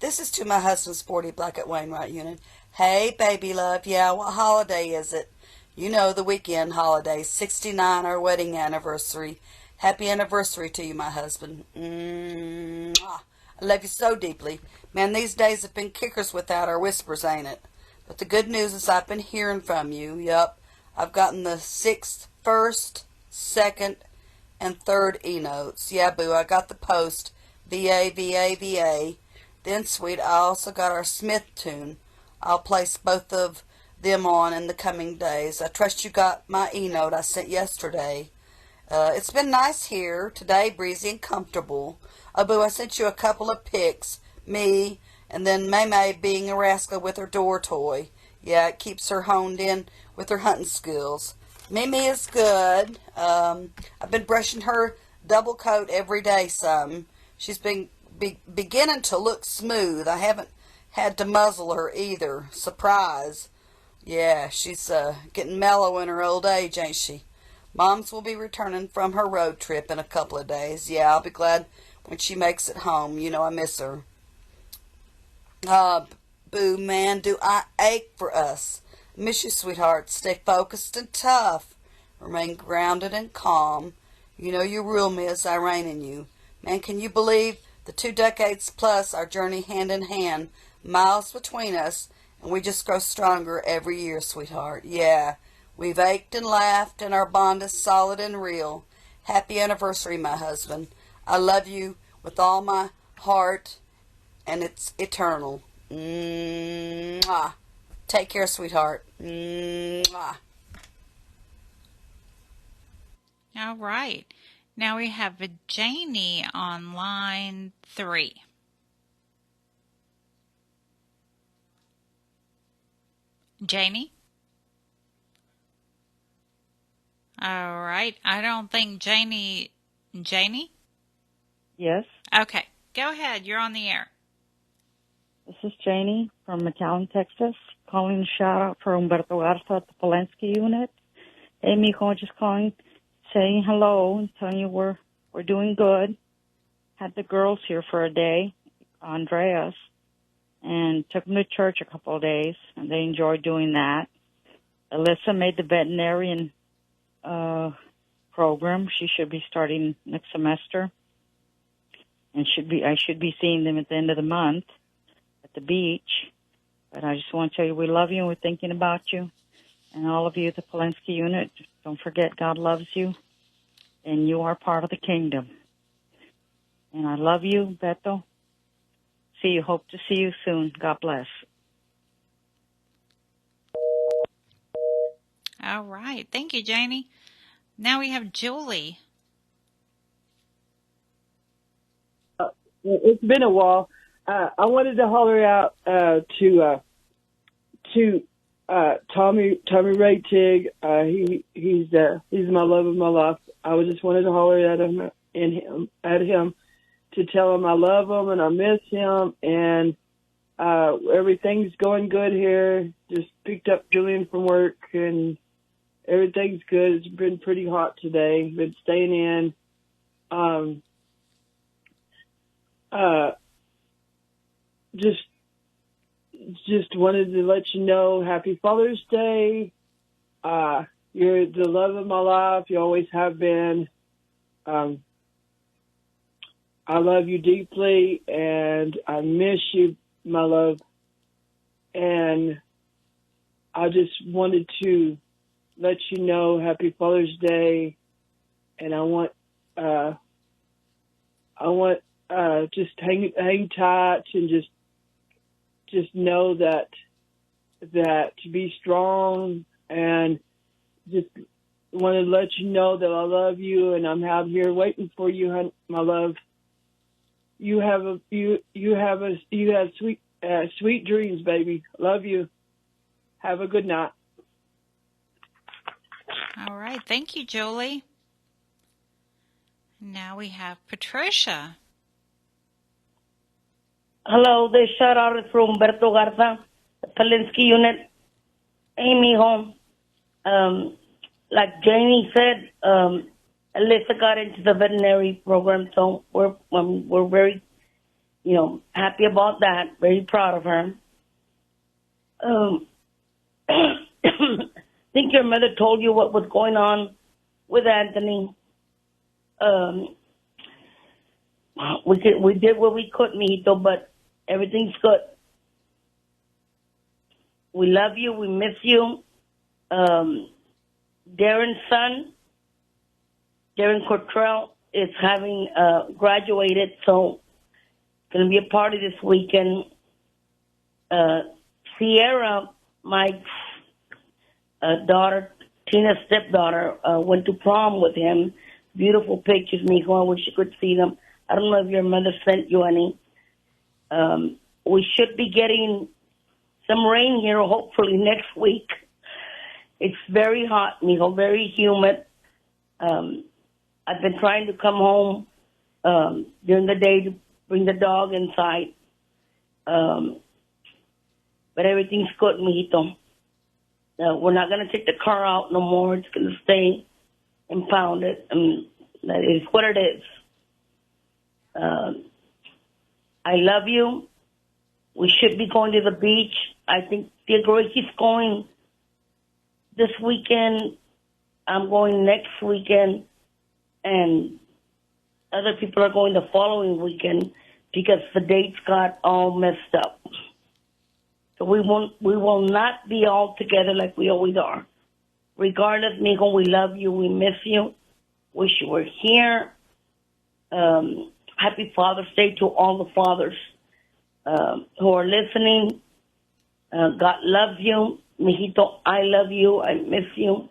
S1: This is to my husband, Sporty Black at Wainwright Unit. Hey, baby love. Yeah, what holiday is it? You know, the weekend holiday. 69, our wedding anniversary. Happy anniversary to you, my husband. Mwah. I love you so deeply. Man, these days have been kickers without our whispers, ain't it? But the good news is I've been hearing from you. Yup. I've gotten the 6th, 1st, 2nd, and 3rd E-notes. Yeah, boo, I got the post. VA, VA, VA. Then, sweet, I also got our Smith tune. I'll place both of them on in the coming days. I trust you got my E-note I sent yesterday. It's been nice here today, breezy and comfortable. Oh, boo, I sent you a couple of pics. Me, and then May being a rascal with her door toy. Yeah, it keeps her honed in with her hunting skills. Mimi is good. I've been brushing her double coat every day some. She's been beginning to look smooth. I haven't had to muzzle her either. Surprise. Yeah, she's getting mellow in her old age, ain't she? Moms will be returning from her road trip in a couple of days. Yeah, I'll be glad when she makes it home. You know I miss her. Boo, man, do I ache for us. Miss you, sweetheart. Stay focused and tough. Remain grounded and calm. You know you rule me as I reign in you. Man, can you believe the 2 decades plus our journey hand in hand, miles between us, and we just grow stronger every year, sweetheart. Yeah, we've ached and laughed, and our bond is solid and real. Happy anniversary, my husband. I love you with all my heart, and it's eternal. Mwah. Take care, sweetheart. Mwah.
S7: All right. Now we have Janie on line 3. Janie? All right. I don't think Janie... Janie?
S22: Yes.
S7: Okay. Go ahead. You're on the air.
S22: This is Janie from McAllen, Texas, calling a shout out for Humberto Garza at the Polensky Unit. Hey, mijo, just calling, saying hello and telling you we're doing good. Had the girls here for a day, Andreas, and took them to church a couple of days, and they enjoyed doing that. Alyssa made the veterinarian program. She should be starting next semester, and I should be seeing them at the end of the month at the beach. But I just want to tell you we love you and we're thinking about you. And all of you at the Polensky Unit, don't forget God loves you and you are part of the kingdom. And I love you, Beto. Hope to see you soon. God bless.
S7: All right. Thank you, Janie. Now we have Julie.
S3: It's been a while. I wanted to holler out to Tommy Ray Tig. He's my love of my life. I just wanted to holler at him to tell him I love him and I miss him, and everything's going good here. Just picked up Julian from work and everything's good. It's been pretty hot today. Been staying in. Just wanted to let you know, Happy Father's Day. You're the love of my life. You always have been. I love you deeply, and I miss you, my love. And I just wanted to let you know, Happy Father's Day. And I want just hang tight and just know that that to be strong, and just want to let you know that I love you and I'm out here waiting for you, my love. You have sweet dreams, baby. Love you. Have a good night.
S7: All right. Thank you, Julie. Now we have Patricia.
S4: Hello, this shout out is from Humberto Garza, Collingsworth Unit. Amy home. Like Jamie said, Alyssa got into the veterinary program, so we're very, happy about that. Very proud of her. I think your mother told you what was going on with Anthony. We did what we could, mijito, but everything's good. We love you. We miss you. Darren's son, Darren Cortrell, is having graduated, so going to be a party this weekend. Sierra, my daughter, Tina's stepdaughter, went to prom with him. Beautiful pictures, mijo. I wish you could see them. I don't know if your mother sent you any. We should be getting some rain here, hopefully next week. It's very hot, mijo, very humid. I've been trying to come home during the day to bring the dog inside. But everything's good, mijito. We're not going to take the car out no more. It's going to stay impounded. That is what it is. I love you. We should be going to the beach. I think Tia Gracie's going this weekend. I'm going next weekend. And other people are going the following weekend because the dates got all messed up. So we will not be all together like we always are. Regardless, mijo, we love you. We miss you. Wish you were here. Happy Father's Day to all the fathers who are listening. God loves you. Mijito, I love you. I miss you.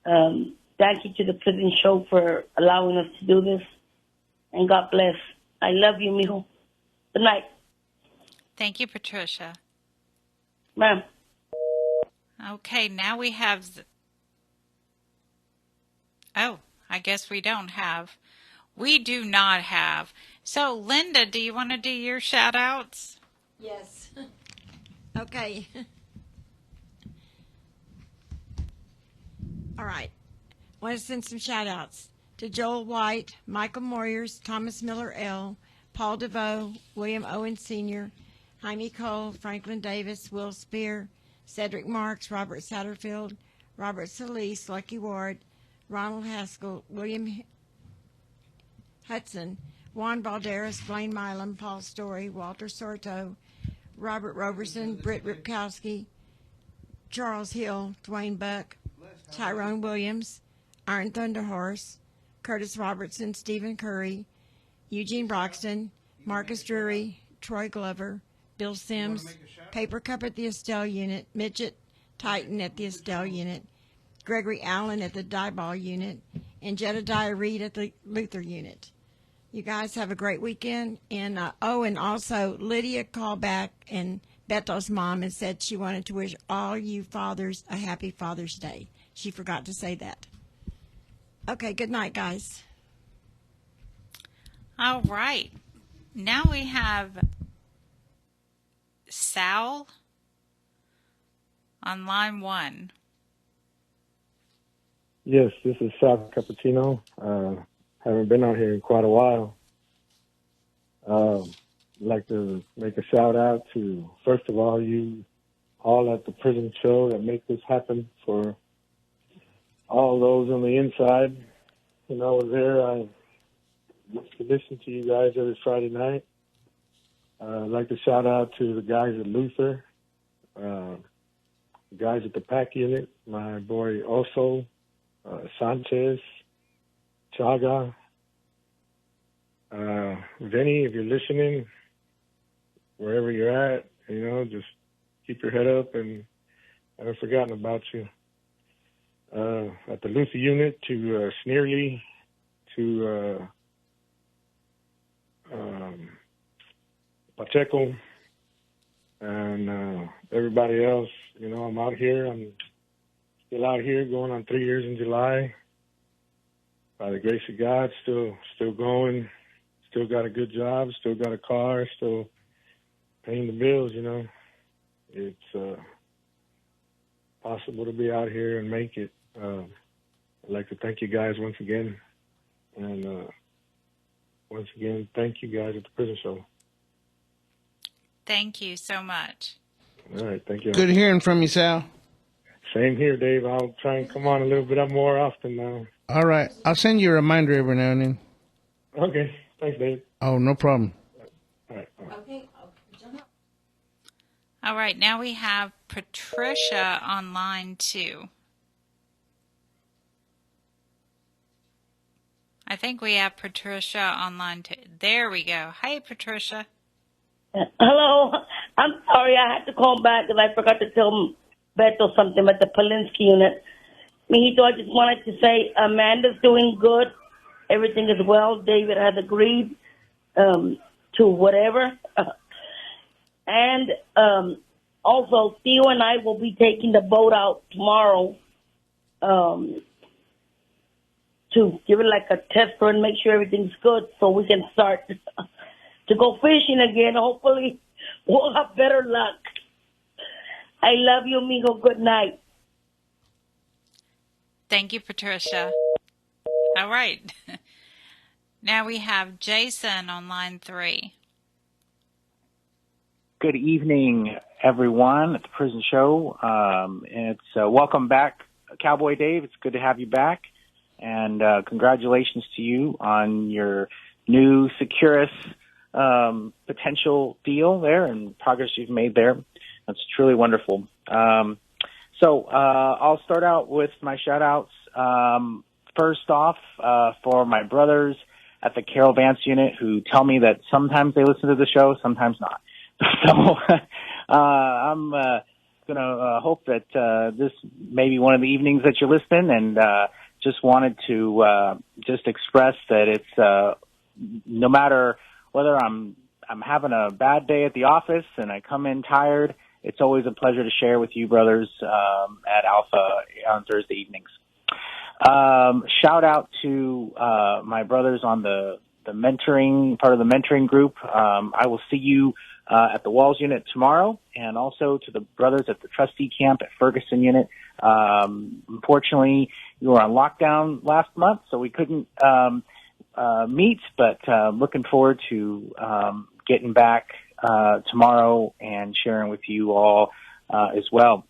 S4: Thank you to the prison show for allowing us to do this. And God bless. I love you, mijo. Good night.
S7: Thank you, Patricia.
S4: Ma'am.
S7: Okay, now we have... Oh, I guess we don't have. We do not have. So, Linda, do you want to do your shout-outs?
S10: Yes. Okay. All right. I want to send some shout-outs to Joel White, Michael Moyers, Thomas Miller L., Paul DeVoe, William Owen Sr., Jaime Cole, Franklin Davis, Will Spear, Cedric Marks, Robert Satterfield, Robert Solis, Lucky Ward, Ronald Haskell, William Hudson, Juan Balderas, Blaine Milam, Paul Story, Walter Sorto, Robert Roberson, Britt Ripkowski, Charles Hill, Dwayne Buck, Tyrone Williams, Iron Thunder Horse, Curtis Robertson, Stephen Curry, Eugene Broxton, Marcus Drury, Troy Glover, Bill Sims, Paper Cup at the Estelle Unit, Midget Titan at the Estelle Unit, Gregory Allen at the Dieball Unit, and Jedediah Reed at the Luther Unit. You guys have a great weekend. And and also Lydia called back, and Beto's mom, and said she wanted to wish all you fathers a happy Father's Day. She forgot to say that. Okay, good night, guys.
S7: All right. Now we have Sal on line 1.
S5: Yes, this is Sal Cappuccino. Haven't been out here in quite a while. I'd like to make a shout out to, first of all, you all at the prison show that make this happen for all those on the inside. When I was there, I used to listen to you guys every Friday night. I'd like to shout out to the guys at Luther, the guys at the PAC unit, my boy Oso, Sanchez, Chaga, Vinny, if you're listening, wherever you're at, just keep your head up, and I haven't forgotten about you. At the Huntsville Unit, to Sneerly, to Pacheco, and everybody else. You know, I'm out here. I'm still out here, going on 3 years in July. By the grace of God, still going. Still got a good job. Still got a car. Still paying the bills. You know, it's possible to be out here and make it. I'd like to thank you guys once again, and once again, thank you guys at the Prison Show.
S7: Thank you so much.
S5: All right, thank you.
S6: Good hearing from you, Sal.
S5: Same here, Dave. I'll try and come on a little bit more often now.
S6: All right. I'll send you a reminder every now and then.
S5: Okay. Thanks, Dave.
S6: Oh, no problem.
S5: All right.
S7: Okay. All right. Now we have Patricia on line 2. I think we have Patricia on line 2. There we go. Hi, Patricia.
S4: Hello. I'm sorry I had to call back because I forgot to tell Beto something about the Polinsky unit. Mijito, I just wanted to say Amanda's doing good. Everything is well. David has agreed to whatever. And also, Theo and I will be taking the boat out tomorrow to give it like a test run, make sure everything's good so we can start to go fishing again. Hopefully, we'll have better luck. I love you, amigo. Good night.
S7: Thank you, Patricia. All right. Now we have Jason on line 3.
S8: Good evening, everyone, at the Prison Show. It's welcome back, Cowboy Dave. It's good to have you back. And congratulations to you on your new Securus potential deal there and progress you've made there. That's truly wonderful. So I'll start out with my shout-outs. First off, for my brothers at the Carol Vance unit who tell me that sometimes they listen to the show, sometimes not. So I'm going to hope that this may be one of the evenings that you're listening, and just wanted to just express that it's no matter whether I'm having a bad day at the office and I come in tired, it's always a pleasure to share with you brothers at Alpha on Thursday evenings. Shout out to my brothers on the mentoring, part of the mentoring group. I will see you at the Walls unit tomorrow, and also to the brothers at the trustee camp at Ferguson unit. Unfortunately, we were on lockdown last month, so we couldn't meet, but looking forward to getting back tomorrow and sharing with you all as well.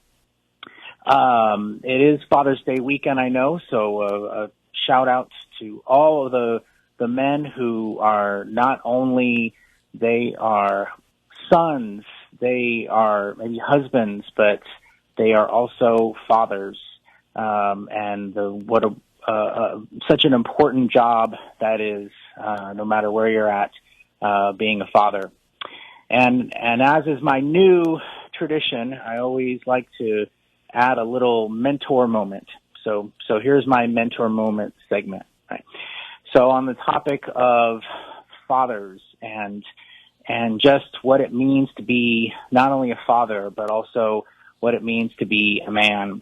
S8: It is Father's Day weekend, I know, so a shout out to all of the men who are not only, they are sons, they are maybe husbands, but they are also fathers. And what such an important job that is, no matter where you're at, being a father. And as is my new tradition, I always like to add a little mentor moment. So here's my mentor moment segment. Right? So on the topic of fathers and just what it means to be not only a father, but also what it means to be a man.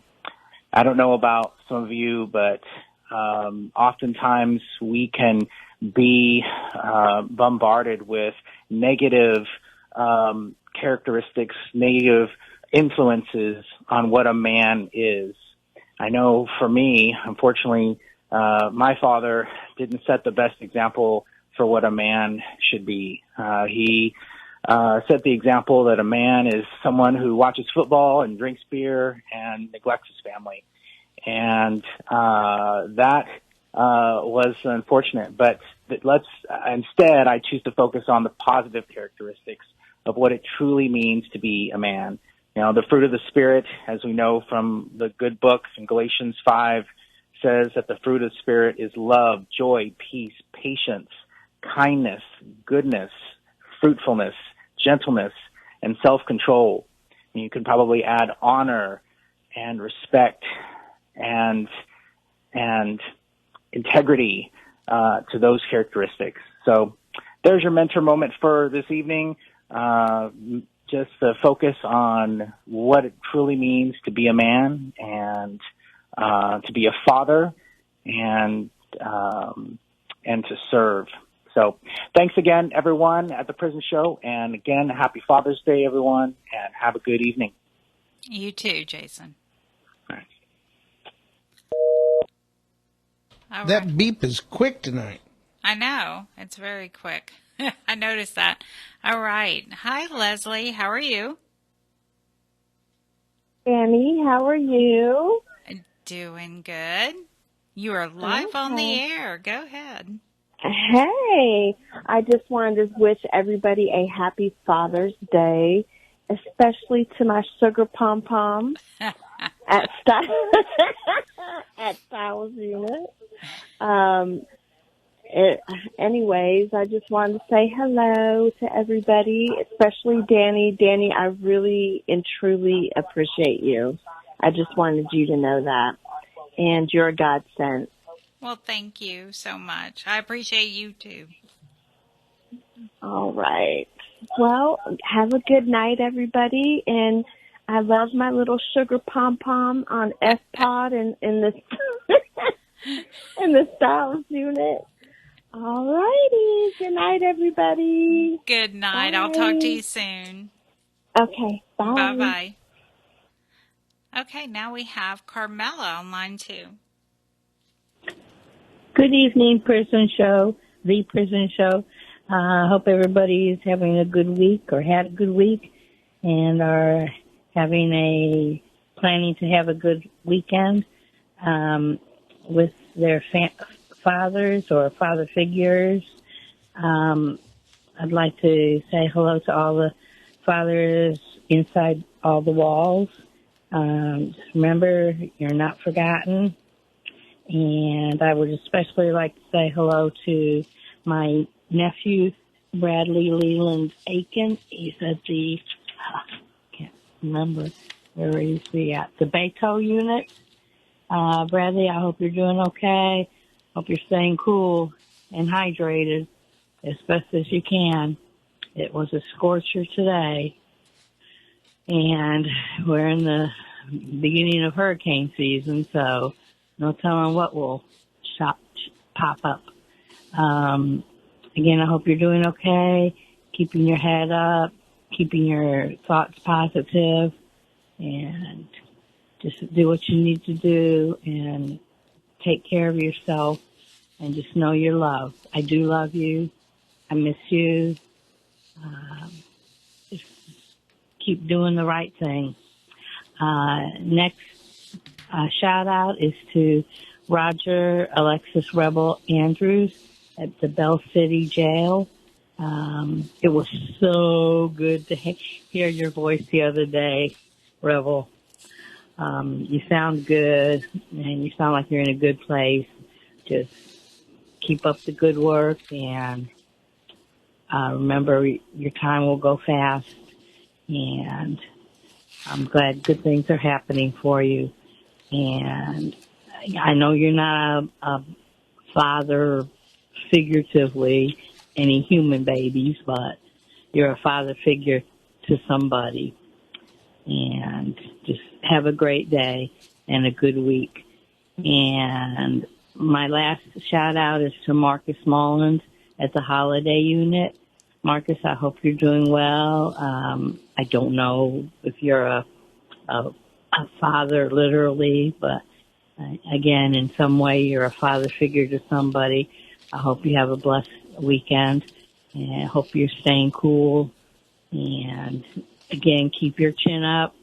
S8: I don't know about some of you, but oftentimes we can be bombarded with negative characteristics, negative influences on what a man is. I know for me, unfortunately, my father didn't set the best example for what a man should be. He set the example that a man is someone who watches football and drinks beer and neglects his family. And that was unfortunate. But instead, I choose to focus on the positive characteristics of what it truly means to be a man. You know, the fruit of the Spirit, as we know from the good book in Galatians 5, says that the fruit of the Spirit is love, joy, peace, patience, kindness, goodness, fruitfulness, gentleness, and self-control. You could probably add honor and respect and integrity to those characteristics. So there's your mentor moment for this evening. Just to focus on what it truly means to be a man and to be a father and to serve. So thanks again, everyone, at the Prison Show. And again, happy Father's Day, everyone, and have a good evening.
S7: You too, Jason. All
S6: That
S7: right.
S6: beep is quick tonight.
S7: I know. It's very quick. I noticed that. All right. Hi, Leslie. How are you?
S9: Dani, how are you?
S7: Doing good. You are live on the air. Go ahead.
S9: Hey, I just wanted to wish everybody a happy Father's Day, especially to my sugar pom-pom at Styles Unit. Anyways, I just wanted to say hello to everybody, especially Dani. Dani, I really and truly appreciate you. I just wanted you to know that. And you're a godsend.
S7: Well, thank you so much. I appreciate you too.
S9: All right. Well, have a good night, everybody. And I love my little sugar pom-pom on F-Pod and in the in the Styles Unit. All righty. Good night, everybody.
S7: Good night.
S9: Bye.
S7: I'll talk to you soon.
S9: Okay. Bye.
S7: Bye-bye. Okay, now we have Carmela on line 2.
S11: Good evening, Prison Show, The Prison Show. I hope everybody is having a good week or had a good week and are planning to have a good weekend with their fathers or father figures. I'd like to say hello to all the fathers inside all the walls. Just remember, you're not forgotten. And I would especially like to say hello to my nephew, Bradley Leland Aiken. He's at can't remember where he's at, the Beto Unit. Bradley, I hope you're doing okay. Hope you're staying cool and hydrated as best as you can. It was a scorcher today, and we're in the beginning of hurricane season, so no telling what will pop up. Again, I hope you're doing okay, keeping your head up, keeping your thoughts positive, and just do what you need to do and take care of yourself and just know you're loved. I do love you. I miss you. Just keep doing the right thing. Next shout out is to Roger Alexis Rebel Andrews at the Bell City Jail. It was so good to hear your voice the other day, Rebel. You sound good and you sound like you're in a good place. Just keep up the good work and remember your time will go fast, and I'm glad good things are happening for you. And I know you're not a father figuratively, any human babies, but you're a father figure to somebody. And just have a great day and a good week. And my last shout out is to Marcus Mullins at the Holiday Unit. Marcus, I hope you're doing well. I don't know if you're a father literally, but again, in some way you're a father figure to somebody. I hope you have a blessed weekend, and I hope you're staying cool. And again, keep your chin up,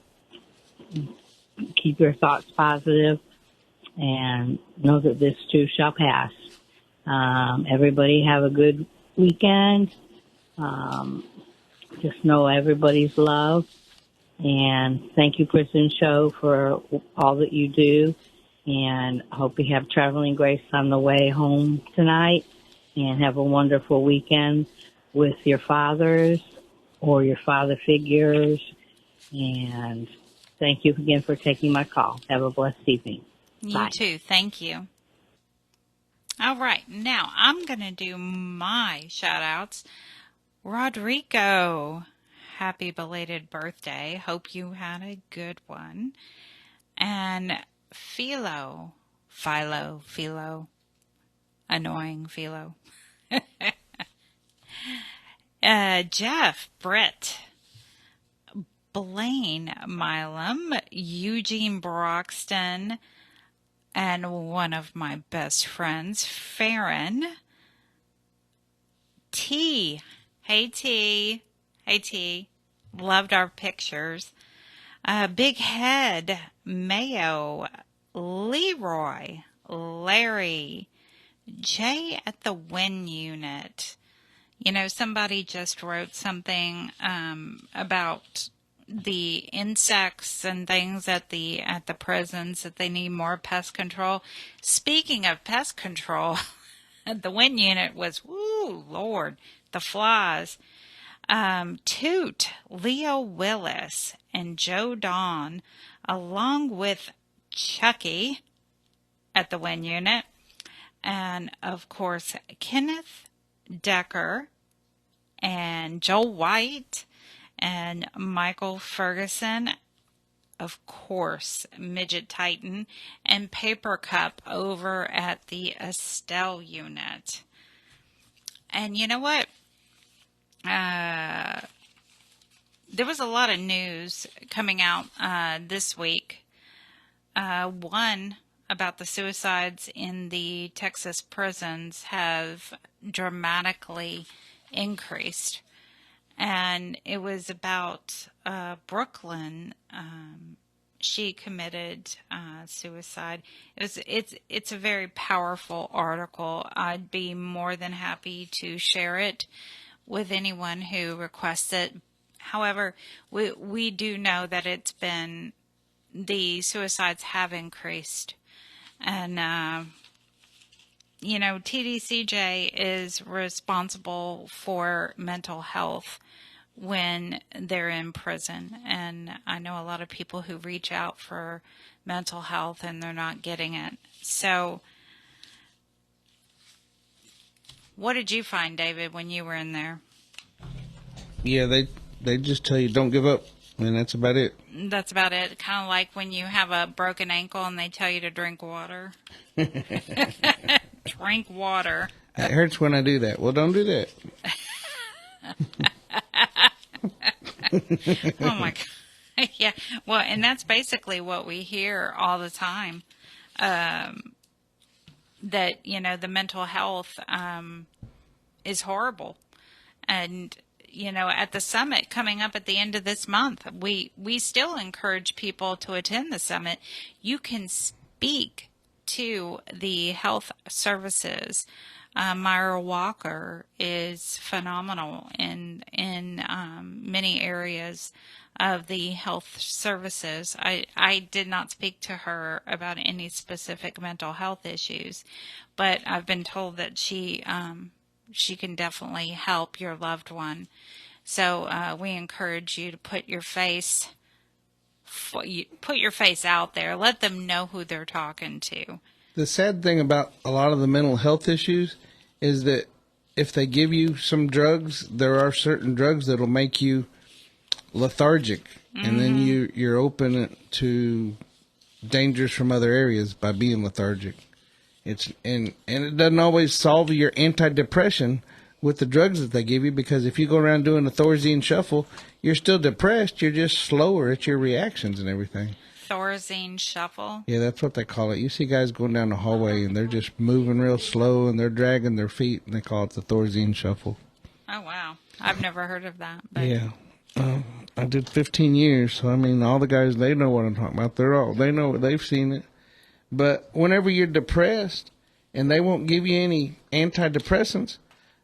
S11: keep your thoughts positive, and know that this too shall pass. Everybody have a good weekend. Just know everybody's loved. And thank you, Prison Show, for all that you do. And I hope you have traveling grace on the way home tonight. And have a wonderful weekend with your fathers or your father figures. And thank you again for taking my call. Have a blessed evening.
S7: You
S11: Bye.
S7: too. Thank you. All right. Now I'm going to do my shout outs. Rodrigo, happy belated birthday. Hope you had a good one. And Philo, annoying Philo. Jeff, Brett, Blaine Milam, Eugene Broxton, and one of my best friends, Farron. T. Hey, T. Hey, T. Loved our pictures. Big Head, Mayo, Leroy, Larry, Jay at the Win Unit. You know, somebody just wrote something about the insects and things at the prisons, that they need more pest control. Speaking of pest control, the Win Unit was, woo, Lord, the flies. Toot, Leo Willis, and Joe Don, along with Chucky at the Win Unit, and of course Kenneth Decker and Joel White and Michael Ferguson, of course Midget Titan, and Paper Cup over at the Estelle Unit. And you know what? There was a lot of news coming out this week. One about the suicides in the Texas prisons have dramatically increased. And it was about Brooklyn. She committed suicide. It's a very powerful article. I'd be more than happy to share it with anyone who requests it. However, we do know that the suicides have increased. And, TDCJ is responsible for mental health when they're in prison. And I know a lot of people who reach out for mental health and they're not getting it. So what did you find, David, when you were in there?
S6: Yeah, they just tell you don't give up, and that's about it.
S7: That's about it. Kind of like when you have a broken ankle and they tell you to drink water. Drink water.
S6: It hurts when I do that. Well, don't do that.
S7: Oh, my God. Yeah. Well, and that's basically what we hear all the time. That, the mental health is horrible. And, at the summit coming up at the end of this month, we still encourage people to attend the summit. You can speak to the health services. Myra Walker is phenomenal in many areas of the health services. I did not speak to her about any specific mental health issues, but I've been told that she can definitely help your loved one. So we encourage you to put your face out there. Let them know who they're talking to.
S6: The sad thing about a lot of the mental health issues is that if they give you some drugs, there are certain drugs that'll make you lethargic, and then you're open to dangers from other areas by being lethargic. And it doesn't always solve your antidepressant with the drugs that they give you, because if you go around doing a Thorazine shuffle, you're still depressed. You're just slower at your reactions and everything.
S7: Thorazine shuffle?
S6: Yeah, that's what they call it. You see guys going down the hallway and they're just moving real slow and they're dragging their feet, and they call it the Thorazine shuffle.
S7: Oh, wow. I've never heard of that. But...
S6: Yeah. I did 15 years, so I mean, all the guys, they know what I'm talking about. They know it. They've seen it. But whenever you're depressed and they won't give you any antidepressants,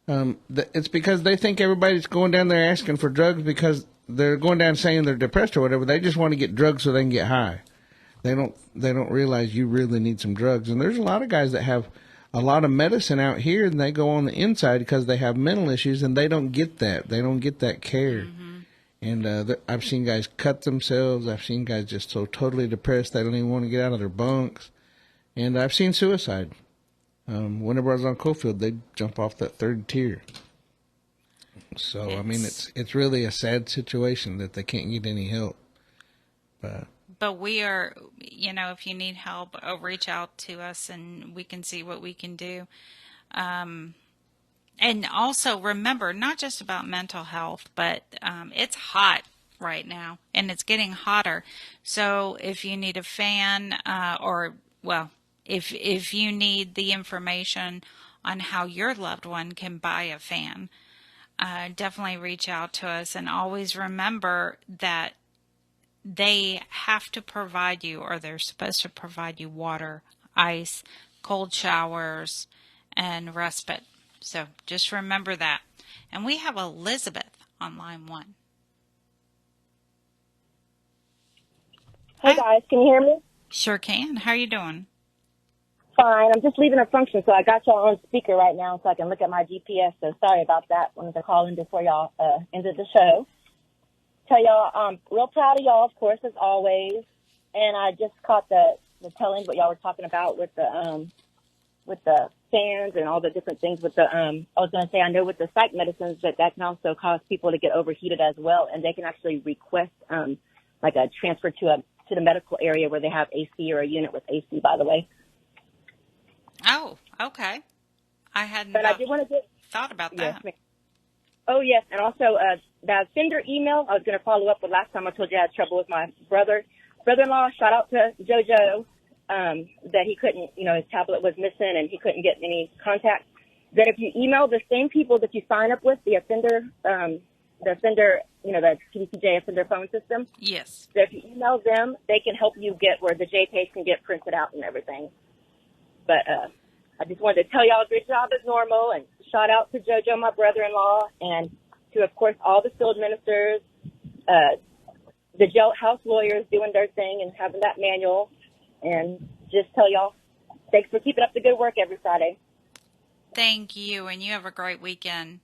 S6: it's because they think everybody's going down there asking for drugs because they're going down saying they're depressed or whatever. They just want to get drugs so they can get high. They don't realize you really need some drugs. And there's a lot of guys that have a lot of medicine out here, and they go on the inside because they have mental issues, and they don't get that. They don't get that care. Mm-hmm. And I've seen guys cut themselves. I've seen guys just so totally depressed they don't even want to get out of their bunks. And I've seen suicide. Whenever I was on Coalfield, they'd jump off that third tier. So, I mean, it's really a sad situation that they can't get any help.
S7: But we are, you know, if you need help, reach out to us and we can see what we can do. And also remember, not just about mental health, but it's hot right now and it's getting hotter. So if you need a fan if you need the information on how your loved one can buy a fan, definitely reach out to us. And always remember that they have to provide you, or they're supposed to provide you, water, ice, cold showers, and respite. So just remember that. And we have Elizabeth on line 1.
S12: Hey guys, can you hear me?
S7: Sure can. How are you doing?
S12: Fine. I'm just leaving a function, so I got y'all on speaker right now so I can look at my GPS. So sorry about that. Wanted to call in before y'all ended the show. Tell y'all, real proud of y'all, of course, as always. And I just caught the tail end what y'all were talking about with the fans and all the different things with the I was going to say, I know with the psych medicines that can also cause people to get overheated as well, and they can actually request like a transfer to the medical area where they have AC, or a unit with AC, by the way.
S7: Oh, okay. I hadn't thought about that.
S12: Yes. Oh, yes. And also, that sender email I was going to follow up with last time. I told you I had trouble with my brother-in-law. Shout out to JoJo, that he couldn't, his tablet was missing and he couldn't get any contact. That if you email the same people that you sign up with, the offender, the CDCJ offender phone system.
S7: Yes.
S12: So if you email them, they can help you get where the JPAs can get printed out and everything. But I just wanted to tell y'all a good job as normal, and shout out to JoJo, my brother-in-law, and to, of course, all the field ministers, the jailhouse lawyers doing their thing and having that manual. And just tell y'all, thanks for keeping up the good work every Friday.
S7: Thank you, and you have a great weekend.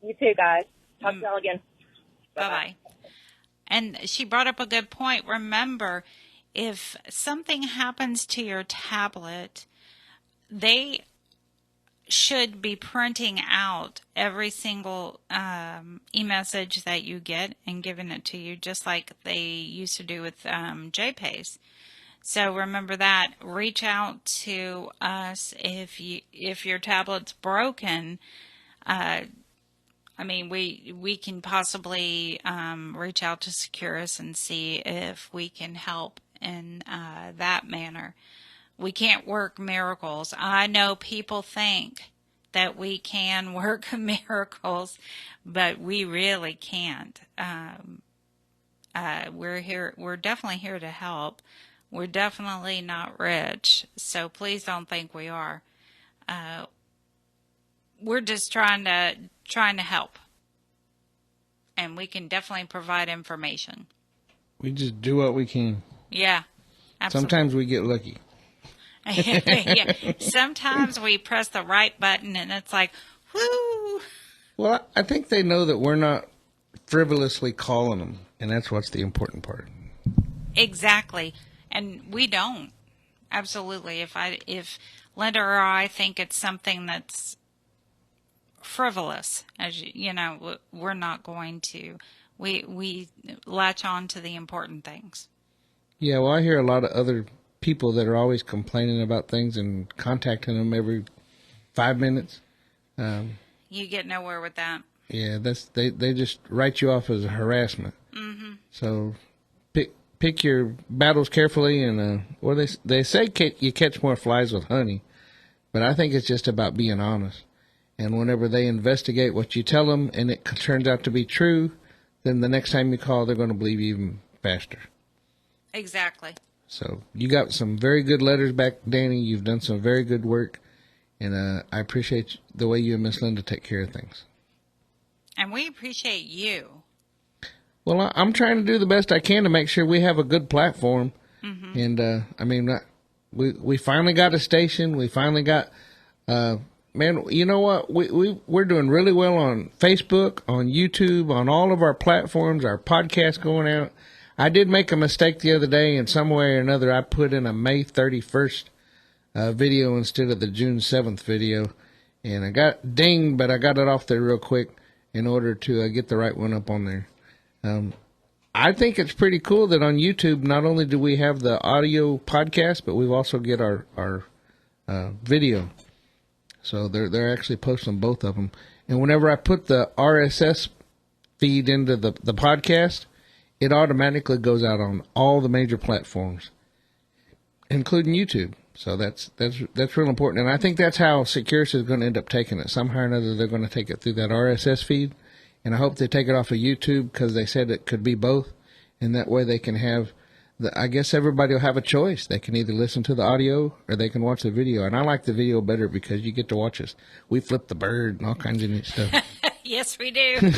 S12: You too, guys. Talk to y'all again.
S7: Bye-bye. And she brought up a good point. Remember, if something happens to your tablet, they should be printing out every single e-message that you get and giving it to you, just like they used to do with JPAs. So remember that. Reach out to us if your tablet's broken. We can possibly reach out to Securus and see if we can help in that manner. We can't work miracles. I know people think that we can work miracles, but we really can't. We're definitely here to help. We're definitely not rich, so please don't think we are. We're just trying to help, and we can definitely provide information.
S6: We just do what we can.
S7: Yeah, absolutely.
S6: Sometimes we get lucky.
S7: Yeah. Sometimes we press the right button, and it's like, whoo.
S6: Well, I think they know that we're not frivolously calling them, and that's what's the important part.
S7: Exactly. And we don't. Absolutely. If Linda or I think it's something that's frivolous, as you know, we're not going to. We latch on to the important things.
S6: Yeah, well, I hear a lot of other people that are always complaining about things and contacting them every 5 minutes.
S7: You get nowhere with that.
S6: Yeah, they just write you off as a harassment. Mm-hmm. So pick your battles carefully, and they say you catch more flies with honey, but I think it's just about being honest. And whenever they investigate what you tell them and it turns out to be true, then the next time you call, they're going to believe you even faster.
S7: Exactly.
S6: So you got some very good letters back, Dani. You've done some very good work, and I appreciate the way you and Miss Linda take care of things.
S7: And we appreciate you.
S6: Well, I'm trying to do the best I can to make sure we have a good platform. Mm-hmm. And, we finally got a station. We finally got man, you know what? We're doing really well on Facebook, on YouTube, on all of our platforms, our podcast going out. I did make a mistake the other day, and some way or another, I put in a May 31st video instead of the June 7th video. And I got dinged, but I got it off there real quick in order to get the right one up on there. I think it's pretty cool that on YouTube, not only do we have the audio podcast, but we've also get our video. So they're actually posting both of them. And whenever I put the RSS feed into the podcast, it automatically goes out on all the major platforms, including YouTube. So that's real important. And I think that's how Securus is going to end up taking it. Somehow or another, they're going to take it through that RSS feed. And I hope they take it off of YouTube because they said it could be both. And that way they can have, I guess everybody will have a choice. They can either listen to the audio or they can watch the video. And I like the video better because you get to watch us. We flip the bird and all kinds of neat stuff.
S7: Yes, we do.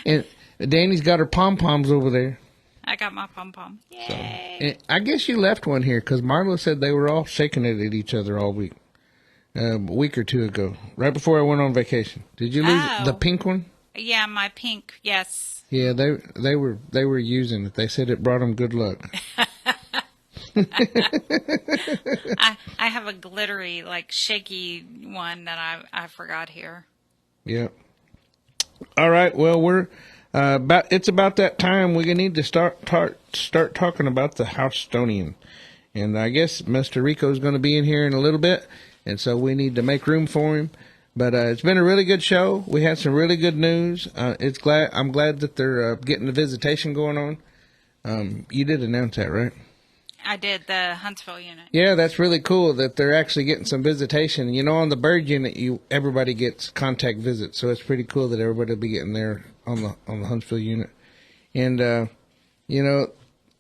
S6: And Dani's got her pom-poms over there.
S7: I got my pom-pom. Yay.
S6: So, I guess you left one here because Marla said they were all shaking it at each other all week. A week or two ago, right before I went on vacation. Did you lose the pink one?
S7: Yeah, my pink, yes.
S6: Yeah, they were using it. They said it brought them good luck.
S7: I have a glittery, like shaky one that I forgot here.
S6: Yeah. All right. Well, we're it's about that time. We need to start talking about the Housetonian, and I guess Mr. Rico is going to be in here in a little bit. And so we need to make room for him. But it's been a really good show. We had some really good news. I'm glad that they're getting the visitation going on. You did announce that, right?
S7: I did, the Huntsville Unit.
S6: Yeah, that's really cool that they're actually getting some visitation. You know, on the bird unit, everybody gets contact visits. So it's pretty cool that everybody will be getting there on the Huntsville Unit. And, you know,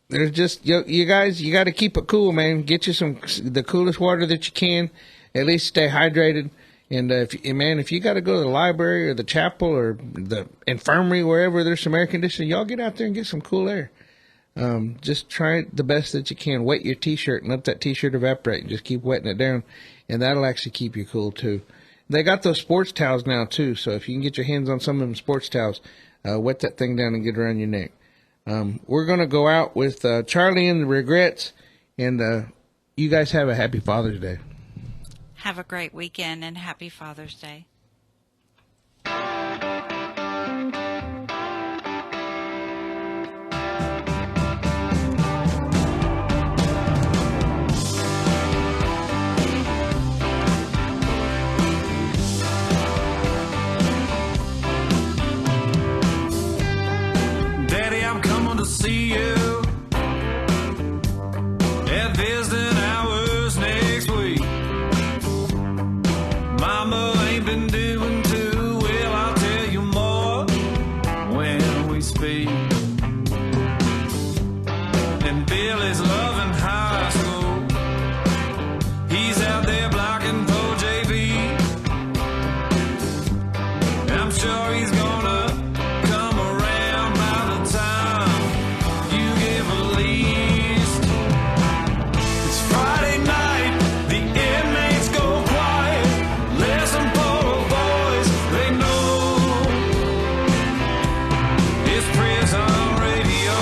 S6: there's just, you guys, you got to keep it cool, man. Get you the coolest water that you can. At least stay hydrated. And if you got to go to the library or the chapel or the infirmary, wherever there's some air conditioning, y'all get out there and get some cool air. Just try the best that you can. Wet your T-shirt and let that T-shirt evaporate and just keep wetting it down. And that'll actually keep you cool, too. They got those sports towels now, too. So if you can get your hands on some of them sports towels, wet that thing down and get around your neck. We're going to go out with Charlie and the Regrets. And you guys have a happy Father's Day.
S7: Have a great weekend and happy Father's Day.
S13: Daddy, I'm coming to see you at visiting hours next week. Mama ain't been doing too well, I'll tell you more when we speak. And Billy's loving high school. He's out there blocking for JV. I'm sure he's gonna come around by the time you give a least. It's Friday night, the inmates go quiet. Listen for a voice they know. It's prison radio.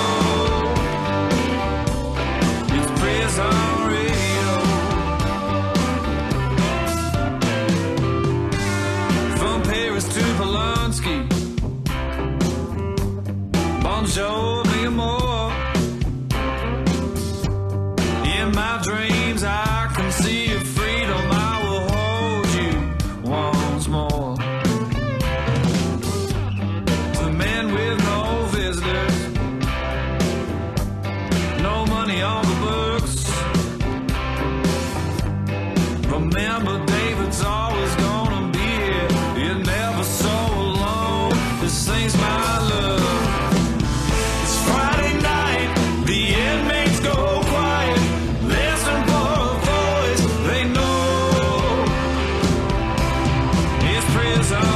S13: It's prison radio. From Paris to Polanski. Bonjour, be more. In my dreams, I can see your freedom. I will hold you once more. To men with no visitors, no money on the books. Remember, David's always gonna be here. You're never so alone. This thing's my love. It's Friday night, the inmates go quiet. Listen for a voice they know. It's prison